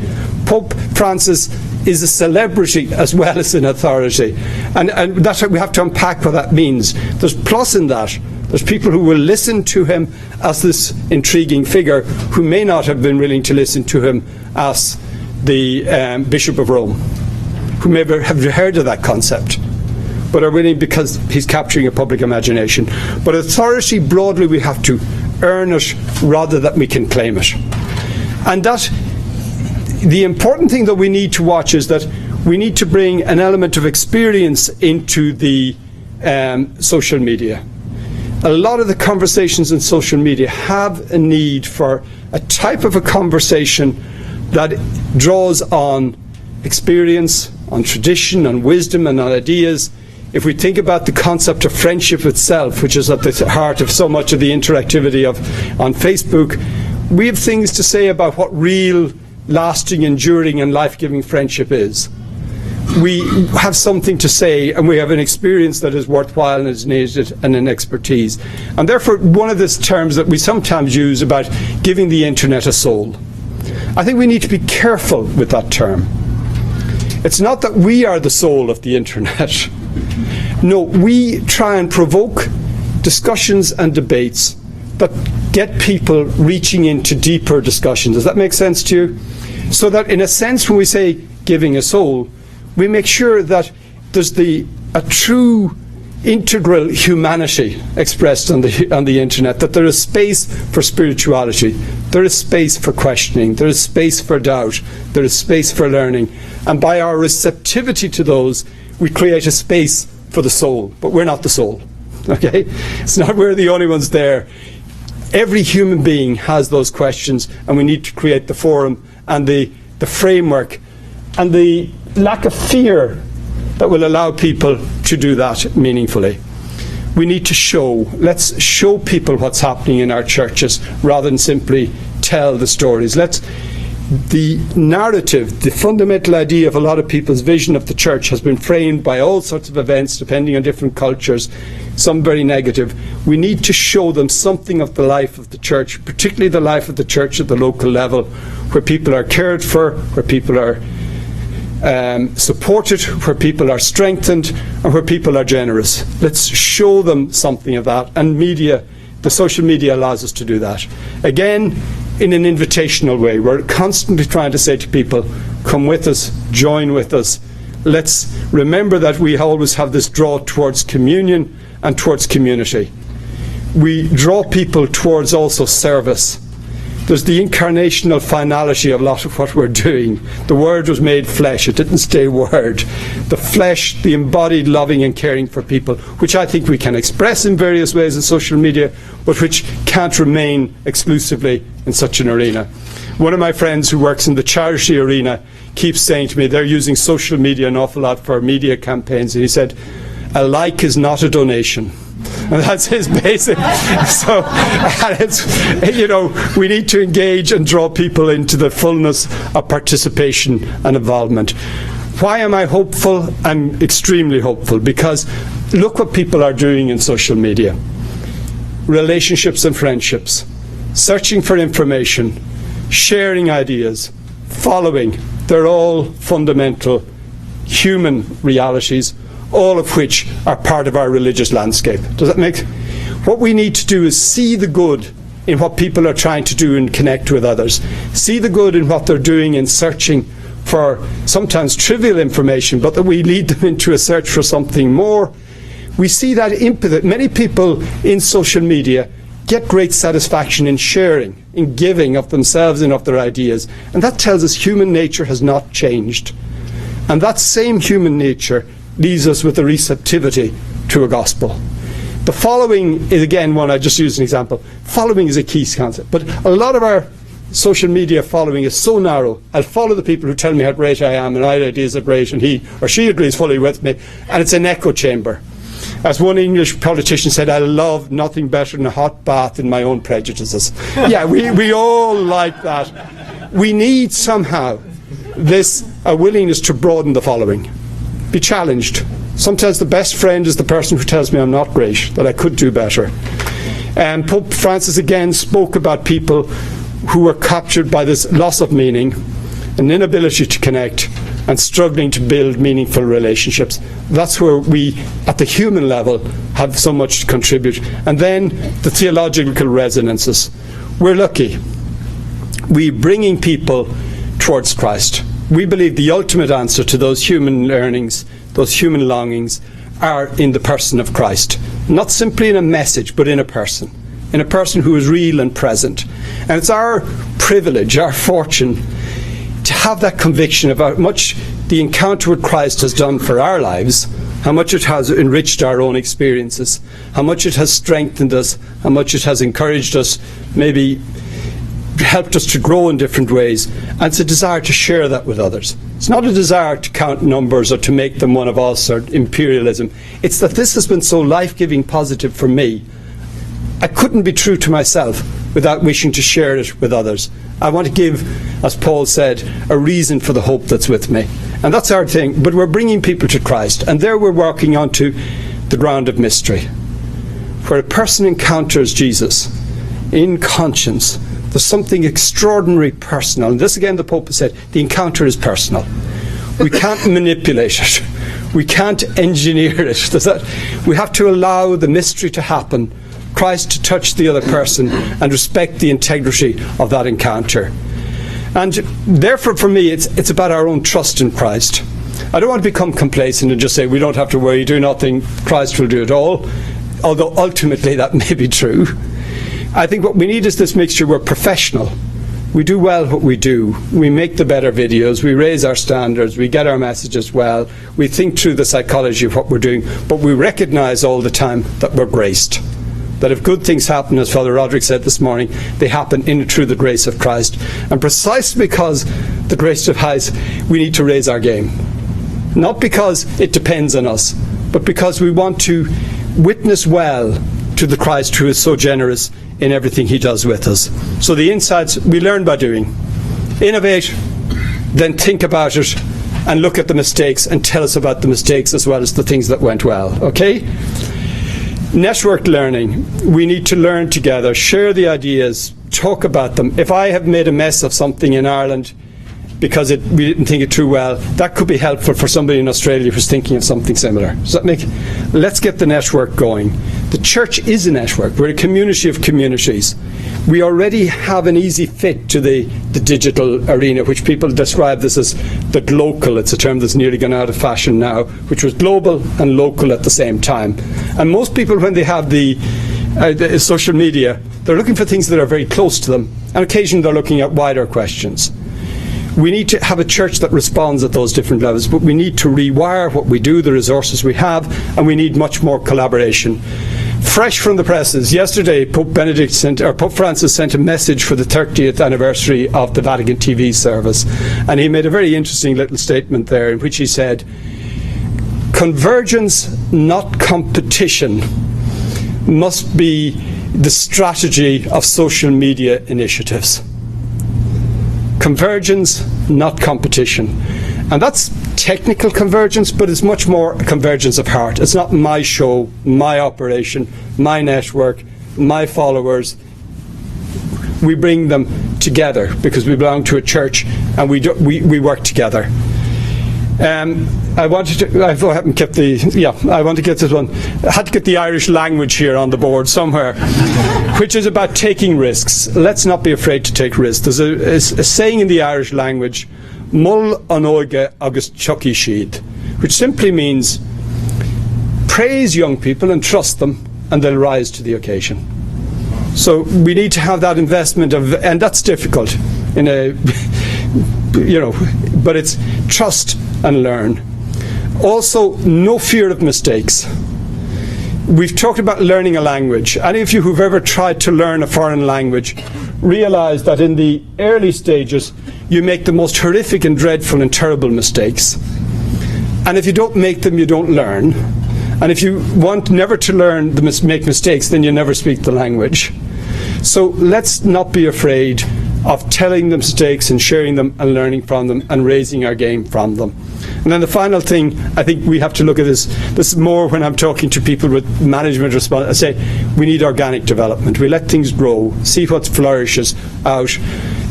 Pope Francis is a celebrity as well as an authority. And that's what we have to unpack what that means. There's plus in that. There's people who will listen to him as this intriguing figure who may not have been willing to listen to him as the Bishop of Rome, who may have heard of that concept, but are willing because he's capturing a public imagination. But authority, broadly, we have to earn it rather than we can claim it. And that, the important thing that we need to watch is that we need to bring an element of experience into the social media. A lot of the conversations in social media have a need for a type of a conversation that draws on experience, on tradition, on wisdom and on ideas. If we think about the concept of friendship itself, which is at the heart of so much of the interactivity on Facebook, we have things to say about what real, lasting, enduring and life-giving friendship is. we have something to say, and we have an experience that is worthwhile and is needed, and an expertise. And therefore, one of the terms that we sometimes use about giving the internet a soul, I think we need to be careful with that term. It's not that we are the soul of the internet. No, we try and provoke discussions and debates that get people reaching into deeper discussions. Does that make sense to you? So that in a sense, when we say giving a soul, we make sure that there's a true integral humanity expressed on the internet, that there is space for spirituality, there is space for questioning, there is space for doubt, there is space for learning, and by our receptivity to those, we create a space for the soul. But we're not the soul, okay? It's not we're the only ones there. Every human being has those questions, and we need to create the forum and the framework and the lack of fear that will allow people to do that meaningfully. We need to show. Let's show people what's happening in our churches rather than simply tell the stories. The narrative, the fundamental idea of a lot of people's vision of the church has been framed by all sorts of events depending on different cultures, some very negative. We need to show them something of the life of the church, particularly the life of the church at the local level, where people are cared for, where people are supported, where people are strengthened, and where people are generous. Let's show them something of that, and media, the social media allows us to do that. Again, in an invitational way. We're constantly trying to say to people, come with us, join with us. Let's remember that we always have this draw towards communion and towards community. We draw people towards also service. There's the incarnational finality of a lot of what we're doing. The Word was made flesh. It didn't stay Word. The flesh, the embodied loving and caring for people, which I think we can express in various ways in social media, but which can't remain exclusively in such an arena. One of my friends who works in the charity arena keeps saying to me they're using social media an awful lot for media campaigns, and he said, a like is not a donation. And that's his basic. So, we need to engage and draw people into the fullness of participation and involvement. Why am I hopeful? I'm extremely hopeful, because look what people are doing in social media. Relationships and friendships, searching for information, sharing ideas, following. They're all fundamental human realities, all of which are part of our religious landscape. Does that make? What we need to do is see the good in what people are trying to do and connect with others. See the good in what they're doing in searching for sometimes trivial information, but that we lead them into a search for something more. We see that impetus. Many people in social media get great satisfaction in sharing, in giving of themselves and of their ideas. And that tells us human nature has not changed. And that same human nature leaves us with a receptivity to a gospel. The following is, again, one I just used an example. Following is a key concept, but a lot of our social media following is so narrow. I'll follow the people who tell me how great I am, and my ideas are great, and he or she agrees fully with me, and it's an echo chamber. As one English politician said, I love nothing better than a hot bath in my own prejudices. Yeah, we all like that. We need somehow a willingness to broaden the following. Be challenged. Sometimes the best friend is the person who tells me I'm not great, that I could do better. And Pope Francis again spoke about people who were captured by this loss of meaning, an inability to connect, and struggling to build meaningful relationships. That's where we, at the human level, have so much to contribute. And then the theological resonances. We're lucky. We're bringing people towards Christ. We believe the ultimate answer to those human yearnings, those human longings, are in the person of Christ. Not simply in a message, but in a person who is real and present. And it's our privilege, our fortune, to have that conviction of how much the encounter with Christ has done for our lives, how much it has enriched our own experiences, how much it has strengthened us, how much it has encouraged us, maybe helped us to grow in different ways, and it's a desire to share that with others. It's not a desire to count numbers or to make them one of us or imperialism. It's that this has been so life-giving positive for me. I couldn't be true to myself without wishing to share it with others. I want to give, as Paul said, a reason for the hope that's with me. And that's our thing. But we're bringing people to Christ. And there we're walking onto the ground of mystery, where a person encounters Jesus in conscience. There's something extraordinary personal. And this again, the Pope has said, the encounter is personal. We can't manipulate it. We can't engineer it. We have to allow the mystery to happen, Christ to touch the other person, and respect the integrity of that encounter. And therefore, for me, it's about our own trust in Christ. I don't want to become complacent and just say, we don't have to worry, do nothing, Christ will do it all. Although ultimately that may be true. I think what we need is this mixture. We're professional. We do well what we do. We make the better videos. We raise our standards. We get our messages well. We think through the psychology of what we're doing. But we recognise all the time that we're graced. That if good things happen, as Father Roderick said this morning, they happen in and through the grace of Christ. And precisely because the grace of Christ, we need to raise our game. Not because it depends on us, but because we want to witness well to the Christ who is so generous in everything he does with us. So the insights we learn by doing. Innovate, then think about it, and look at the mistakes and tell us about the mistakes as well as the things that went well. Okay? Network learning. We need to learn together, share the ideas, talk about them. If I have made a mess of something in Ireland because we didn't think it through well, that could be helpful for somebody in Australia who's thinking of something similar. Does that make? Let's get the network going. The church is a network. We're a community of communities. We already have an easy fit to the digital arena, which people describe this as the glocal. It's a term that's nearly gone out of fashion now, which was global and local at the same time. And most people, when they have the social media, they're looking for things that are very close to them, and occasionally they're looking at wider questions. We need to have a church that responds at those different levels, but we need to rewire what we do, the resources we have, and we need much more collaboration. Fresh from the presses, yesterday Pope Francis sent a message for the 30th anniversary of the Vatican TV service, and he made a very interesting little statement there in which he said, convergence, not competition, must be the strategy of social media initiatives. Convergence, not competition. And that's technical convergence, but it's much more a convergence of heart. It's not my show, my operation, my network, my followers. We bring them together because we belong to a church and we work together. I want to get this one. I had to get the Irish language here on the board somewhere, which is about taking risks. Let's not be afraid to take risks. There's a saying in the Irish language, Mull an óige agus chucki siad, which simply means praise young people and trust them, and they'll rise to the occasion. So we need to have that investment and that's difficult in a, but it's trust and learn. Also, no fear of mistakes. We've talked about learning a language. Any of you who've ever tried to learn a foreign language realize that in the early stages you make the most horrific and dreadful and terrible mistakes. And if you don't make them, you don't learn. And if you want never to learn make mistakes, then you never speak the language. So let's not be afraid of telling the mistakes and sharing them and learning from them and raising our game from them. And then the final thing, I think we have to look at this is more when I'm talking to people with management response. I say we need organic development. We let things grow, see what flourishes out.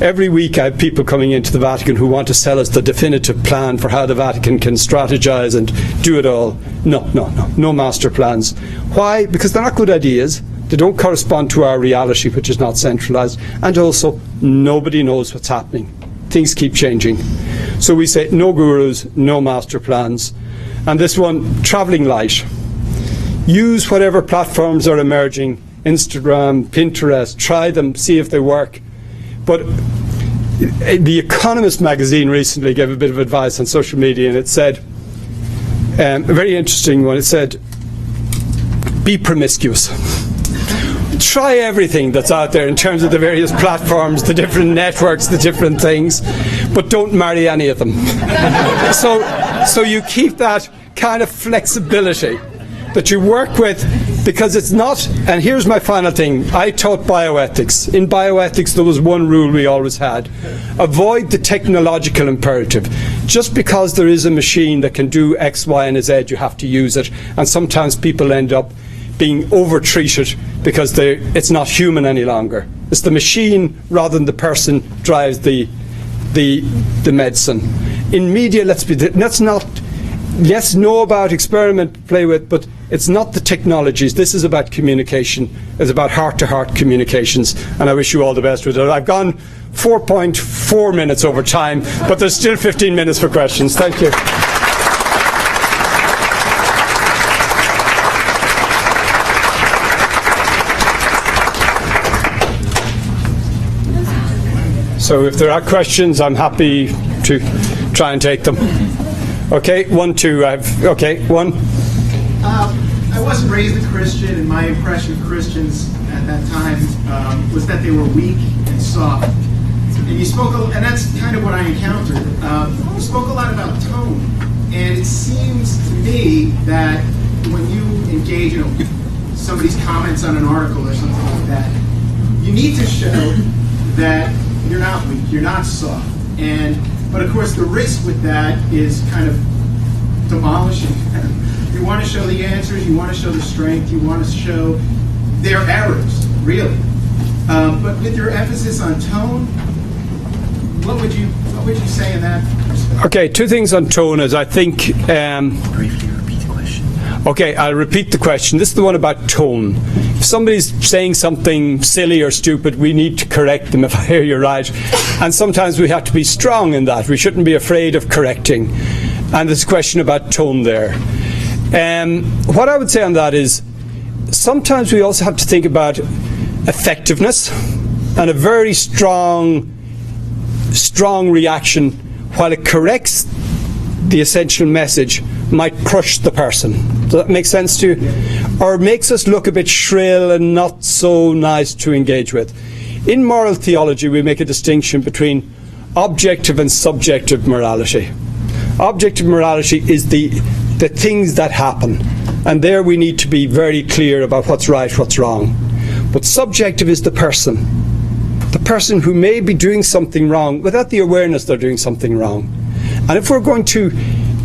Every week I have people coming into the Vatican who want to sell us the definitive plan for how the Vatican can strategize and do it all. No master plans. Why? Because they're not good ideas. They don't correspond to our reality, which is not centralised. And also, nobody knows what's happening. Things keep changing. So we say, no gurus, no master plans. And this one, travelling light. Use whatever platforms are emerging, Instagram, Pinterest, try them, see if they work. But The Economist magazine recently gave a bit of advice on social media, and it said, a very interesting one, it said, be promiscuous. Try everything that's out there in terms of the various platforms, the different networks, the different things, but don't marry any of them. So you keep that kind of flexibility that you work with, because it's not, and here's my final thing, I taught bioethics. In bioethics there was one rule we always had: avoid the technological imperative. just because there is a machine that can do X, Y, and Z, you have to use it. And sometimes people end up being over-treated because it's not human any longer. It's the machine rather than the person drives the medicine. In media, let's know about, experiment, play with, but it's not the technologies. This is about communication. It's about heart-to-heart communications, and I wish you all the best with it. I've gone 4.4 minutes over time, but there's still 15 minutes for questions. Thank you. So if there are questions, I'm happy to try and take them. Okay, 1, 2, okay, 1. I wasn't raised a Christian, and my impression of Christians at that time was that they were weak and soft. And you spoke, and that's kind of what I encountered. You spoke a lot about tone, and it seems to me that when you engage in somebody's comments on an article or something like that, you need to show that you're not weak, you're not soft. But of course, the risk with that is kind of demolishing. You want to show the answers, you want to show the strength, you want to show their errors, really. But with your emphasis on tone, what would you say in that respect? Okay, 2 things on tone is I think. Briefly repeat the question. Okay, I'll repeat the question. This is the one about tone. If somebody's saying something silly or stupid, we need to correct them, if I hear you right. And sometimes we have to be strong in that. We shouldn't be afraid of correcting. And there's a question about tone there. What I would say on that is sometimes we also have to think about effectiveness, and a very strong reaction, while it corrects the essential message, might crush the person. Does that make sense to you? Or makes us look a bit shrill and not so nice to engage with. In moral theology, we make a distinction between objective and subjective morality. Objective morality is the things that happen, and there we need to be very clear about what's right, what's wrong. But subjective is the person who may be doing something wrong without the awareness they're doing something wrong. And if we're going to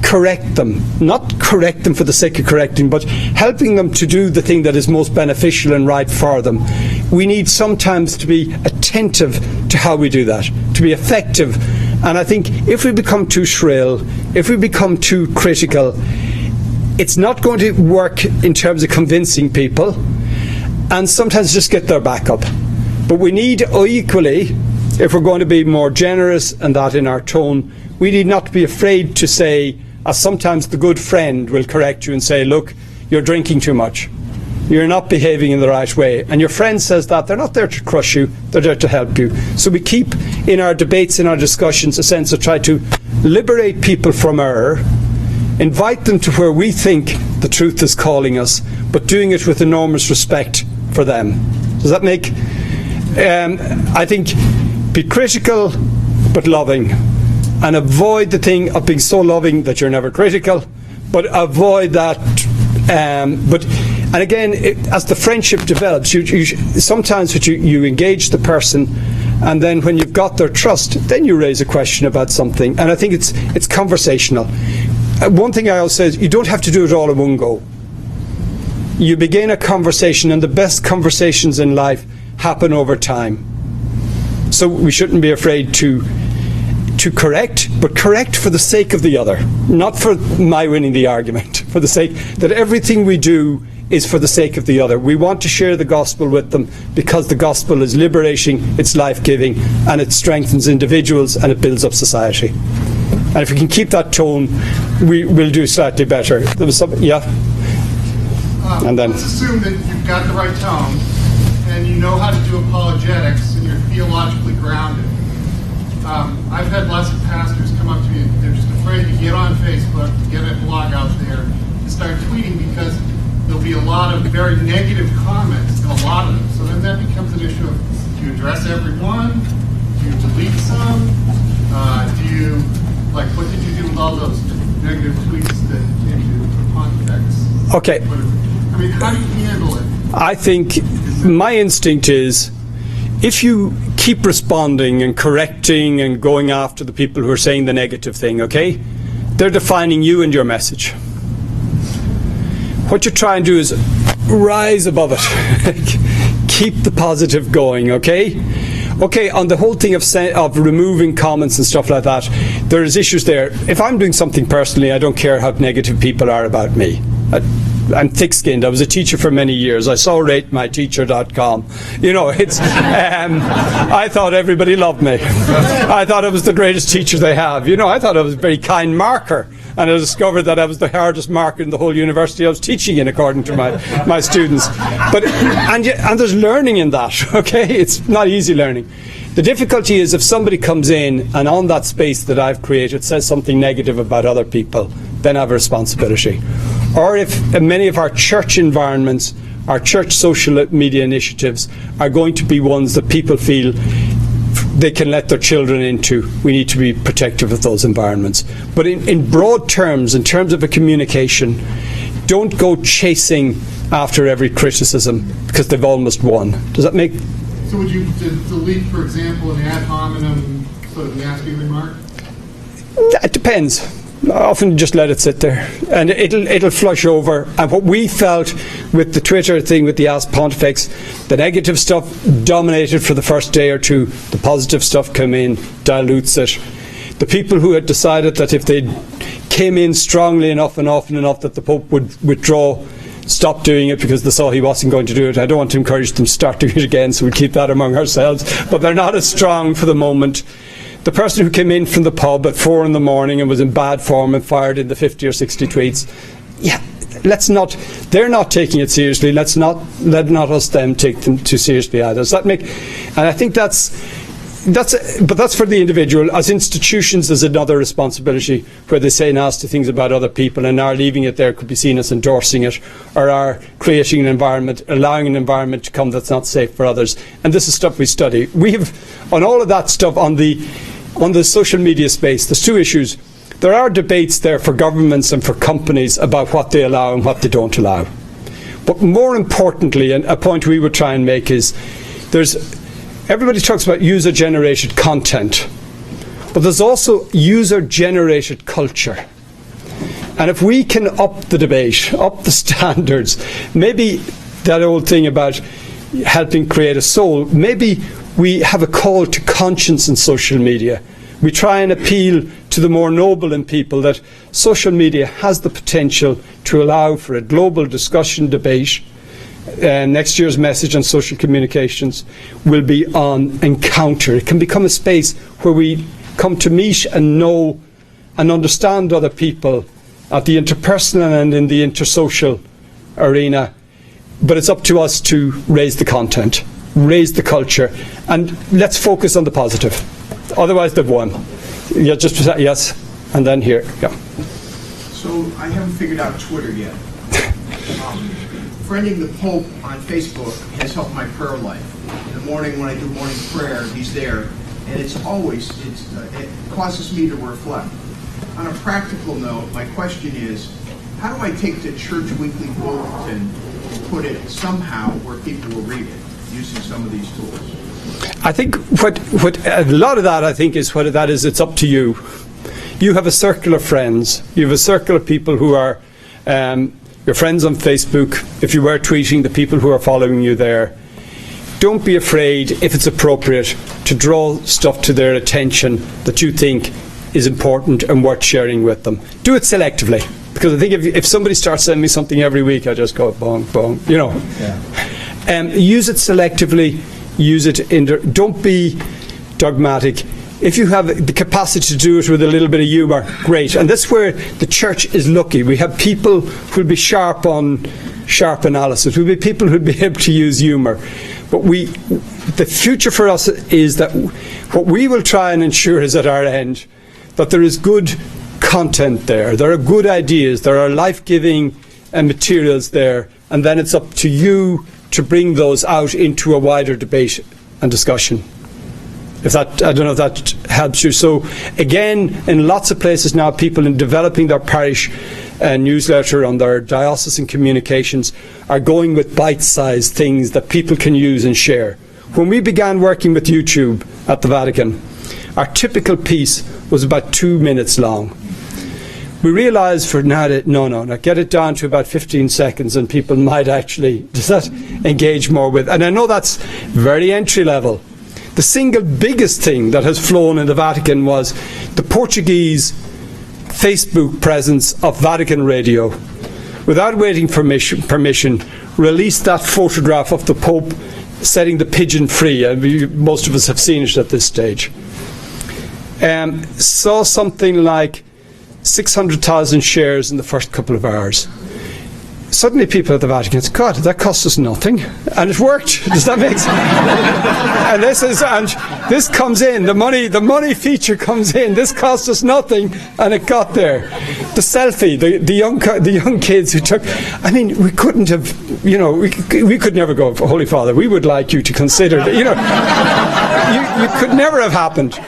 correct them, not correct them for the sake of correcting, but helping them to do the thing that is most beneficial and right for them, we need sometimes to be attentive to how we do that, to be effective. And I think if we become too shrill, if we become too critical, it's not going to work in terms of convincing people, and sometimes just get their back up. But we need equally, if we're going to be more generous and that in our tone, we need not to be afraid to say, as sometimes the good friend will correct you and say, look, you're drinking too much. You're not behaving in the right way. And your friend says that. They're not there to crush you. They're there to help you. So we keep in our debates, in our discussions, a sense of try to liberate people from error, invite them to where we think the truth is calling us, but doing it with enormous respect for them. Does that make... I think be critical but loving, and avoid the thing of being so loving that you're never critical, but avoid that. And again, as the friendship develops, sometimes you engage the person, and then when you've got their trust, then you raise a question about something. And I think it's conversational. One thing I always say is you don't have to do it all in one go. You begin a conversation, and the best conversations in life happen over time. So we shouldn't be afraid to correct, but correct for the sake of the other, not for my winning the argument, for the sake that everything we do is for the sake of the other. We want to share the gospel with them because the gospel is liberating, it's life-giving, and it strengthens individuals and it builds up society. And if we can keep that tone, we will do slightly better. There was some, yeah? And then let's assume that you've got the right tone and you know how to do apologetics and you're theologically grounded. I've had lots of pastors come up to me and they're just afraid to get on Facebook, to get a blog out there, to start tweeting because there'll be a lot of very negative comments, and a lot of them. So then that becomes an issue of, do you address everyone? Do you delete some? What did you do with all those negative tweets that came to pontifex? Okay. I mean, how do you handle it? I think my instinct is, if you keep responding and correcting and going after the people who are saying the negative thing, okay, they're defining you and your message. What you try and do is rise above it. Keep the positive going, okay? Okay, on the whole thing of removing comments and stuff like that, there's issues there. If I'm doing something personally, I don't care how negative people are about me. I'm thick-skinned. I was a teacher for many years. I saw ratemyteacher.com. You know, it's. I thought everybody loved me. I thought I was the greatest teacher they have. You know, I thought I was a very kind marker. And I discovered that I was the hardest marker in the whole university I was teaching in, according to my students. But and there's learning in that, okay? It's not easy learning. The difficulty is if somebody comes in and on that space that I've created says something negative about other people, then I have a responsibility. Or if many of our church environments, our church social media initiatives are going to be ones that people feel they can let their children into, we need to be protective of those environments. But in broad terms, in terms of a communication, don't go chasing after every criticism because they've almost won. Does that make... So would you delete, for example, an ad hominem sort of nasty remark? It depends. I often just let it sit there and it'll flush over. And what we felt with the Twitter thing with the Ask Pontifex, the negative stuff dominated for the first day or two. The positive stuff came in, dilutes it. The people who had decided that if they came in strongly enough and often enough that the Pope would withdraw, stop doing it because they saw he wasn't going to do it. I don't want to encourage them to start doing it again, so we'll keep that among ourselves. But they're not as strong for the moment. The person who came in from the pub at 4 in the morning and was in bad form and fired in the 50 or 60 tweets, yeah, they're not taking it seriously. Let not us them take them too seriously either. Does that make, and I think but that's for the individual. As institutions, there's another responsibility where they say nasty things about other people, and our leaving it there could be seen as endorsing it, or our creating an environment, allowing an environment to come that's not safe for others. And this is stuff we study. We have, on all of that stuff, on the social media space, there's two issues. There are debates there for governments and for companies about what they allow and what they don't allow. But more importantly, and a point we would try and make is, everybody talks about user-generated content, but there's also user-generated culture. And if we can up the debate, up the standards, maybe that old thing about helping create a soul, maybe we have a call to conscience in social media. We try and appeal to the more noble in people that social media has the potential to allow for a global discussion, debate. Next year's message on social communications will be on encounter. It can become a space where we come to meet and know and understand other people at the interpersonal and in the intersocial arena. But it's up to us to raise the content, raise the culture, and let's focus on the positive. Otherwise, they've won. Yeah, just yes, and then here. Yeah. So I haven't figured out Twitter yet. Friending the Pope on Facebook has helped my prayer life. In the morning when I do morning prayer, he's there, and it causes me to reflect. On a practical note, my question is, how do I take the Church Weekly Bulletin and put it somehow where people will read it using some of these tools? I think what a lot of that, I think, is what that is. It's up to you. You have a circle of friends. You have a circle of people who are your friends on Facebook. If you were tweeting, the people who are following you there. Don't be afraid, if it's appropriate, to draw stuff to their attention that you think is important and worth sharing with them. Do it selectively, because I think if somebody starts sending me something every week, I just go bong bong. You know. Yeah. Use it selectively. Use it don't be dogmatic. If you have the capacity to do it with a little bit of humour, great. And that's where the church is lucky. We have people who'll be sharp on sharp analysis. We'll be people who'll be able to use humour. But the future for us is that what we will try and ensure is at our end that there is good content there. There are good ideas. There are life-giving materials there. And then it's up to you to bring those out into a wider debate and discussion. I don't know if that helps you. So again, in lots of places now, people in developing their parish newsletter on their diocesan communications are going with bite-sized things that people can use and share. When we began working with YouTube at the Vatican, our typical piece was about 2 minutes long. We realised for now that, no, get it down to about 15 seconds and people might actually, does that engage more with? And I know that's very entry level. The single biggest thing that has flown in the Vatican was the Portuguese Facebook presence of Vatican Radio. Without waiting for permission, released that photograph of the Pope setting the pigeon free. Most of us have seen it at this stage. Saw something like 600,000 shares in the first couple of hours. Suddenly people at the Vatican said, God, that cost us nothing. And it worked. Does that make sense? and this comes in, the money feature comes in. This cost us nothing, and it got there. The selfie, the young kids who took, I mean, we couldn't have, we could never go, Holy Father, we would like you to consider that, you could never have happened.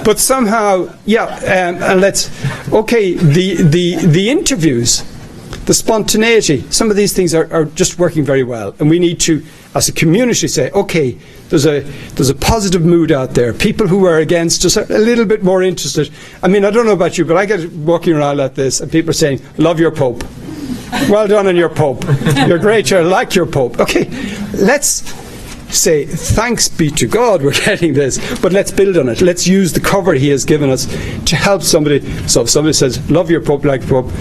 But somehow, and the interviews, the spontaneity, some of these things are just working very well. And we need to, as a community, say, okay, there's a positive mood out there. People who are against us are a little bit more interested. I mean, I don't know about you, but I get walking around like this and people are saying, love your Pope. Well done on your Pope. You're great, I like your Pope. Okay, let's say thanks be to God we're getting this, but let's build on it. Let's use the cover he has given us to help somebody. So if somebody says, love your Pope, like Pope,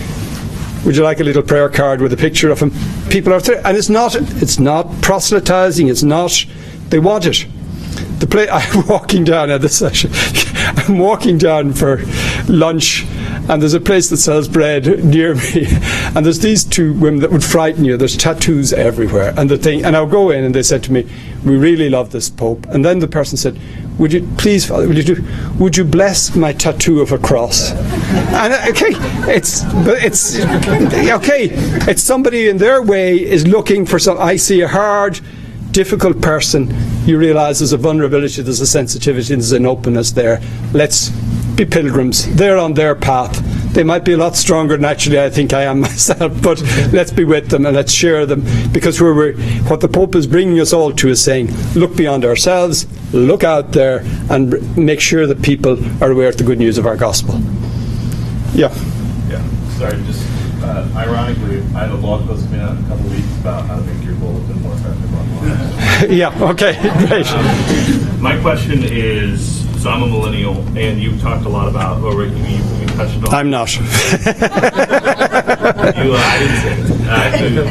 would you like a little prayer card with a picture of him? People are there, and it's not proselytizing, it's not, they want it. I'm walking down at this session. I'm walking down for lunch, and there's a place that sells bread near me, and there's these two women that would frighten you. There's tattoos everywhere, and I'll go in, and they said to me, we really love this Pope. And then the person said, would you please, Father, would you bless my tattoo of a cross? And it's somebody in their way is looking for some. I see a hard, difficult person. You realise there's a vulnerability, there's a sensitivity, there's an openness there. Let's be pilgrims. They're on their path. They might be a lot stronger than actually I think I am myself, but let's be with them and let's share them, because what the Pope is bringing us all to is saying, look beyond ourselves, look out there and make sure that people are aware of the good news of our gospel. Yeah. Sorry, just ironically, I had a blog post coming out in a couple of weeks about how to make your bulletin more effective online. Yeah, okay, great. My question is, so I'm a millennial, and you talked a lot about, or you touched on. I'm not. I didn't say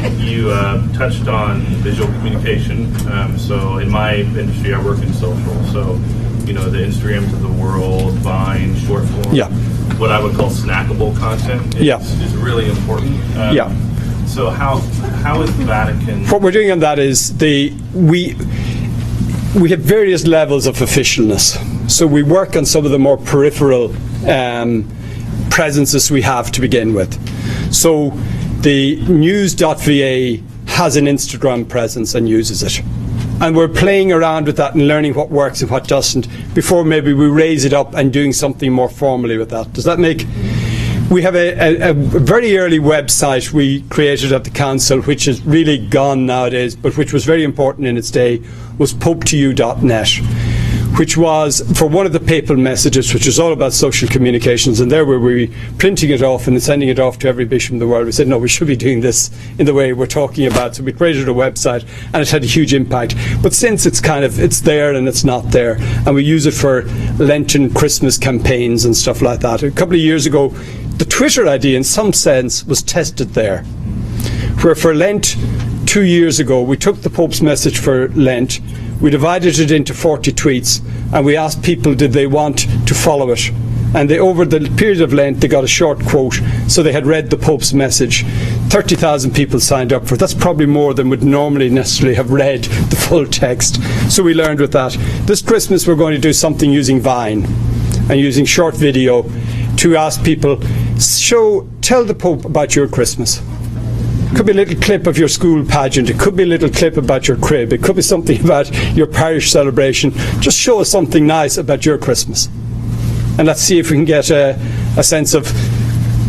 it. You touched on visual communication. So in my industry, I work in social. So, the Instagrams of the world, Vine, short form. Yeah. What I would call snackable content is really important. So how is the Vatican? What we're doing on that is we have various levels of officialness. So we work on some of the more peripheral presences we have to begin with. So the news.va has an Instagram presence and uses it. And we're playing around with that and learning what works and what doesn't before maybe we raise it up and doing something more formally with that. Does that make? We have a very early website we created at the council, which is really gone nowadays, but which was very important in its day, was popetoyou.net, which was for one of the papal messages, which was all about social communications, and there we were printing it off and sending it off to every bishop in the world. We said, no, we should be doing this in the way we're talking about. So we created a website, and it had a huge impact. But since it's there and it's not there, and we use it for Lenten Christmas campaigns and stuff like that. A couple of years ago, the Twitter idea, in some sense, was tested there, where for Lent 2 years ago, we took the Pope's message for Lent, we divided it into 40 tweets, and we asked people did they want to follow it. And over the period of Lent, they got a short quote, so they had read the Pope's message. 30,000 people signed up for it. That's probably more than would normally necessarily have read the full text. So we learned with that. This Christmas, we're going to do something using Vine and using short video to ask people, tell the Pope about your Christmas. It could be a little clip of your school pageant. It could be a little clip about your crib. It could be something about your parish celebration. Just show us something nice about your Christmas. And let's see if we can get a sense of,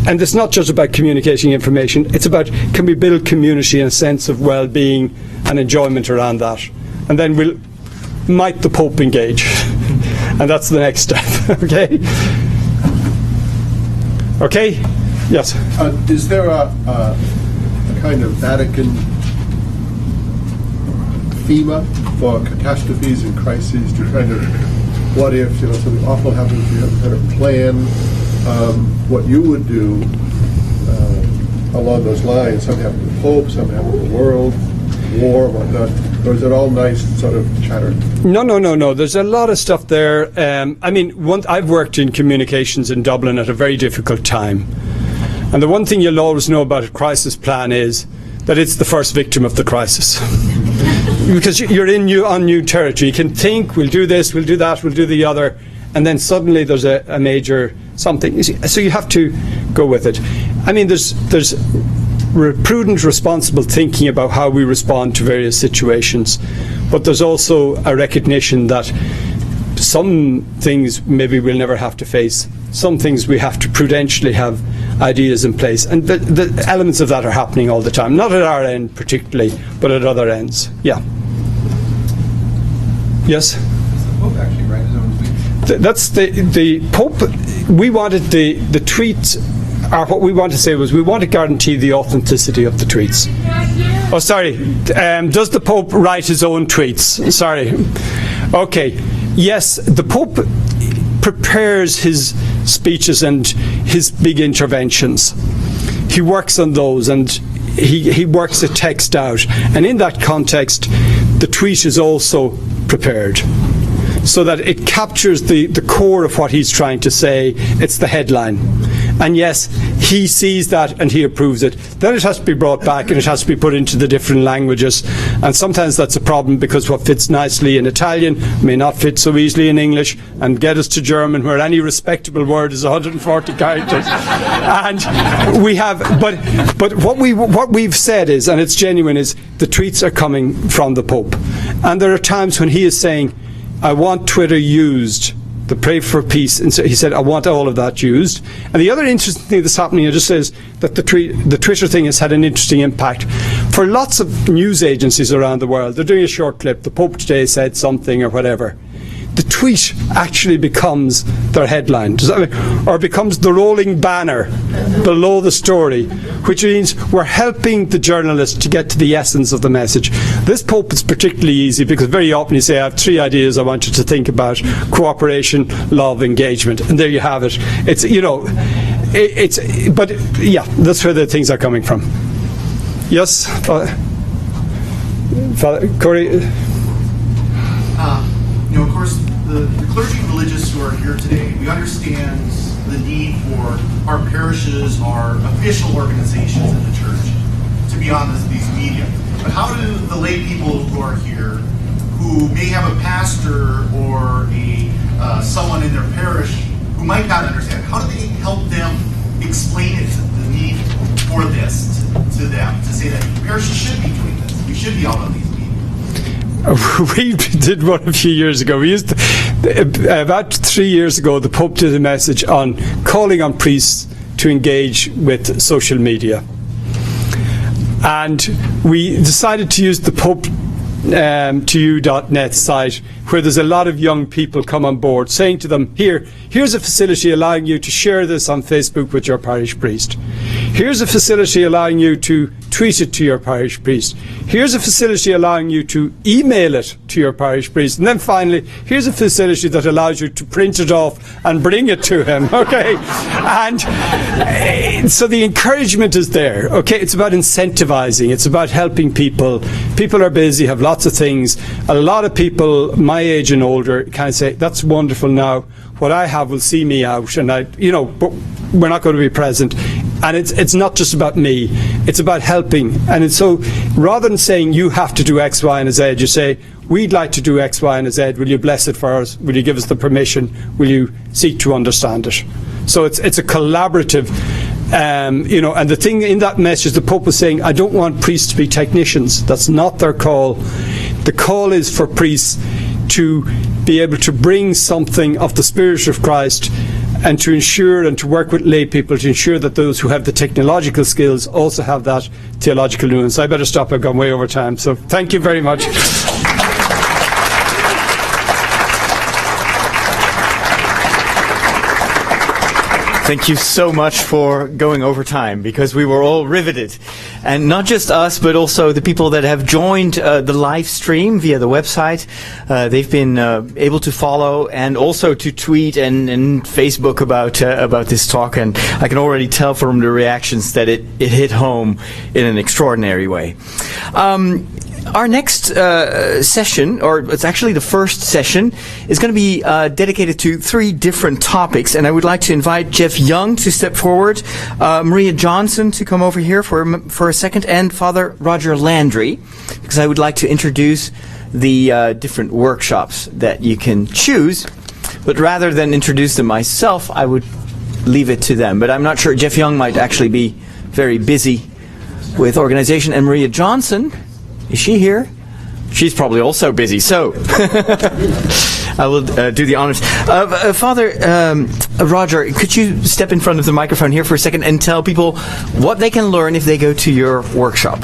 and it's not just about communicating information, it's about, can we build community and a sense of well-being and enjoyment around that? And then might the Pope engage? And that's the next step. Okay? Okay? Yes? Is there a kind of Vatican FEMA for catastrophes and crises to kind of, what if, something awful happens, you have to kind of plan what you would do along those lines? Something happened to the Pope, something happened to the world, war, whatnot. Or is it all nice sort of chatter? No. There's a lot of stuff there. I've worked in communications in Dublin at a very difficult time. And the one thing you'll always know about a crisis plan is that it's the first victim of the crisis. Because you're on new territory. You can think, we'll do this, we'll do that, we'll do the other, and then suddenly there's a major something. So you have to go with it. There's prudent, responsible thinking about how we respond to various situations, but there's also a recognition that some things maybe we'll never have to face. Some things we have to prudentially have ideas in place, and the elements of that are happening all the time. Not at our end particularly, but at other ends. Yeah. Yes? Does the Pope actually write his own tweets? That's the Pope. We wanted the tweets. What we want to say was we want to guarantee the authenticity of the tweets. Oh, sorry. Does the Pope write his own tweets? Sorry. Okay. Yes, the Pope prepares his speeches and his big interventions. He works on those, and he works the text out. And in that context, the tweet is also prepared, so that it captures the core of what he's trying to say. It's the headline. And yes, he sees that and he approves it. Then it has to be brought back and it has to be put into the different languages. And sometimes that's a problem, because what fits nicely in Italian may not fit so easily in English, and get us to German, where any respectable word is 140 characters. And we have, but what we've said is, and it's genuine, is the tweets are coming from the Pope. And there are times when he is saying, I want Twitter used, the pray for peace, and so he said, I want all of that used. And the other interesting thing that's happening, it just says that the Twitter thing has had an interesting impact. For lots of news agencies around the world, they're doing a short clip, the Pope today said something or whatever. The tweet actually becomes their headline, or becomes the rolling banner below the story, which means we're helping the journalist to get to the essence of the message. This Pope is particularly easy, because very often you say, I have 3 ideas I want you to think about: cooperation, love, engagement, and there you have it. But yeah, that's where the things are coming from. Yes, Father Corey. Of course, the clergy and religious who are here today, we understand the need for our parishes, our official organizations in the church, to be on these media. But how do the lay people who are here, who may have a pastor or someone in their parish who might not understand, how do they help them explain it, the need for this to them, to say that parishes should be doing this, we should be out on these media? We did one a few years ago. About 3 years ago, the Pope did a message on calling on priests to engage with social media. And we decided to use the Pope to you.net site, where there's a lot of young people come on board, saying to them, here's a facility allowing you to share this on Facebook with your parish priest. Here's a facility allowing you to tweet it to your parish priest. Here's a facility allowing you to email it to your parish priest. And then finally, here's a facility that allows you to print it off and bring it to him. Okay? And so the encouragement is there. Okay? It's about incentivizing. It's about helping people. People are busy, have lots of things. A lot of people my age and older kind of say, that's wonderful now. What I have will see me out, and but we're not going to be present. And it's not just about me, it's about helping. And it's so, rather than saying you have to do X, Y, and Z, you say, we'd like to do X, Y, and Z. Will you bless it for us? Will you give us the permission? Will you seek to understand it? So it's a collaborative, and the thing in that message, the Pope was saying, I don't want priests to be technicians. That's not their call. The call is for priests to be able to bring something of the Spirit of Christ, and to ensure and to work with lay people to ensure that those who have the technological skills also have that theological nuance. I better stop. I've gone way over time. So thank you very much. Thank you so much for going over time, because we were all riveted. And not just us, but also the people that have joined the live stream via the website. They've been able to follow and also to tweet and Facebook about this talk. And I can already tell from the reactions that it hit home in an extraordinary way. Our next session, or it's actually the first session, is going to be dedicated to 3 different topics, and I would like to invite Jeff Young to step forward, Maria Johnson to come over here for a second, and Father Roger Landry, because I would like to introduce the different workshops that you can choose. But rather than introduce them myself, I would leave it to them. But I'm not sure. Jeff Young might actually be very busy with organization, and Maria Johnson, is she here? She's probably also busy, so I will do the honors. Father Roger, could you step in front of the microphone here for a second and tell people what they can learn if they go to your workshop?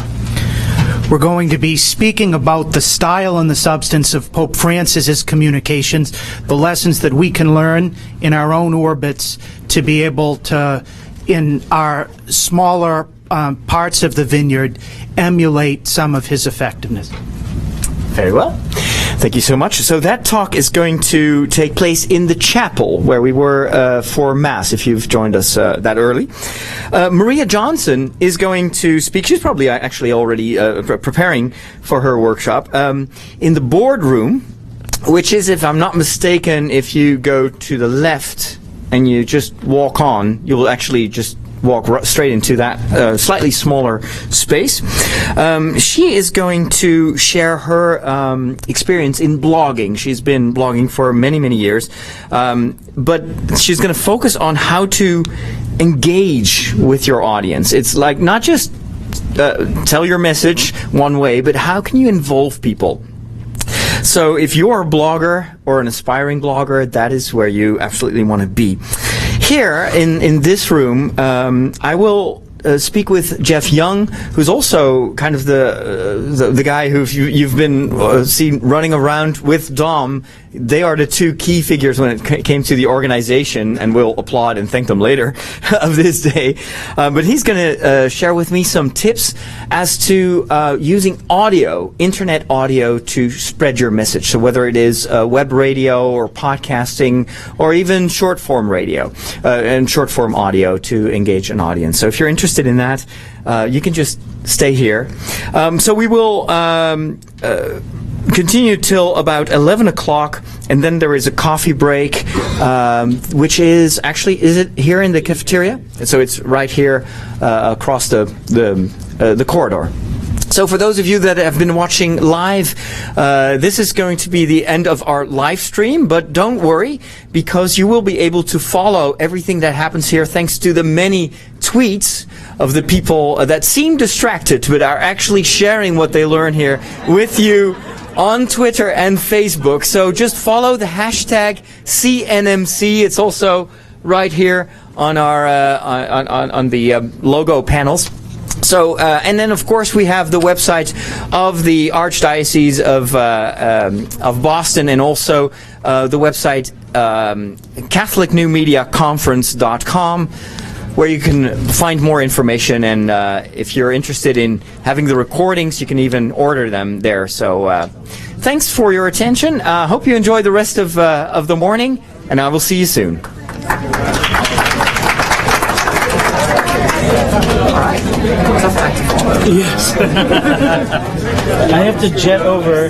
We're going to be speaking about the style and the substance of Pope Francis's communications, the lessons that we can learn in our own orbits to be able to, in our smaller parts of the vineyard, emulate some of his effectiveness. Very well. Thank you so much. So that talk is going to take place in the chapel where we were for Mass, if you've joined us that early. Maria Johnson is going to speak. She's probably actually already preparing for her workshop in the boardroom, which is, if I'm not mistaken, if you go to the left and you just walk on, you will actually just walk straight into that slightly smaller space. She is going to share her experience in blogging. She's been blogging for many, many years, but she's going to focus on how to engage with your audience. It's like not just tell your message one way, but how can you involve people? So if you're a blogger or an aspiring blogger, that is where you absolutely want to be. Here in this room, I will speak with Jeff Young, who's also kind of the guy who you've been seen running around with Dom. They are the 2 key figures when it came to the organization, and we'll applaud and thank them later of this day. But he's going to share with me some tips as to using audio, internet audio, to spread your message. So whether it is web radio or podcasting or even short-form radio and short-form audio to engage an audience. So if you're interested in that, you can just stay here. So we will continue till about 11 o'clock, and then there is a coffee break, which is actually, is it here in the cafeteria? So it's right here across the corridor. So for those of you that have been watching live, this is going to be the end of our live stream, but don't worry, because you will be able to follow everything that happens here thanks to the many tweets of the people that seem distracted but are actually sharing what they learn here with you on Twitter and Facebook. So just follow the hashtag CNMC. It's also right here on our on the logo panels. So, and then of course we have the website of the Archdiocese of Boston, and also the website CatholicNewMediaConference.com, where you can find more information, and if you're interested in having the recordings, you can even order them there. So thanks for your attention. Hope you enjoy the rest of the morning, and I will see you soon. Yes. I have to jet over.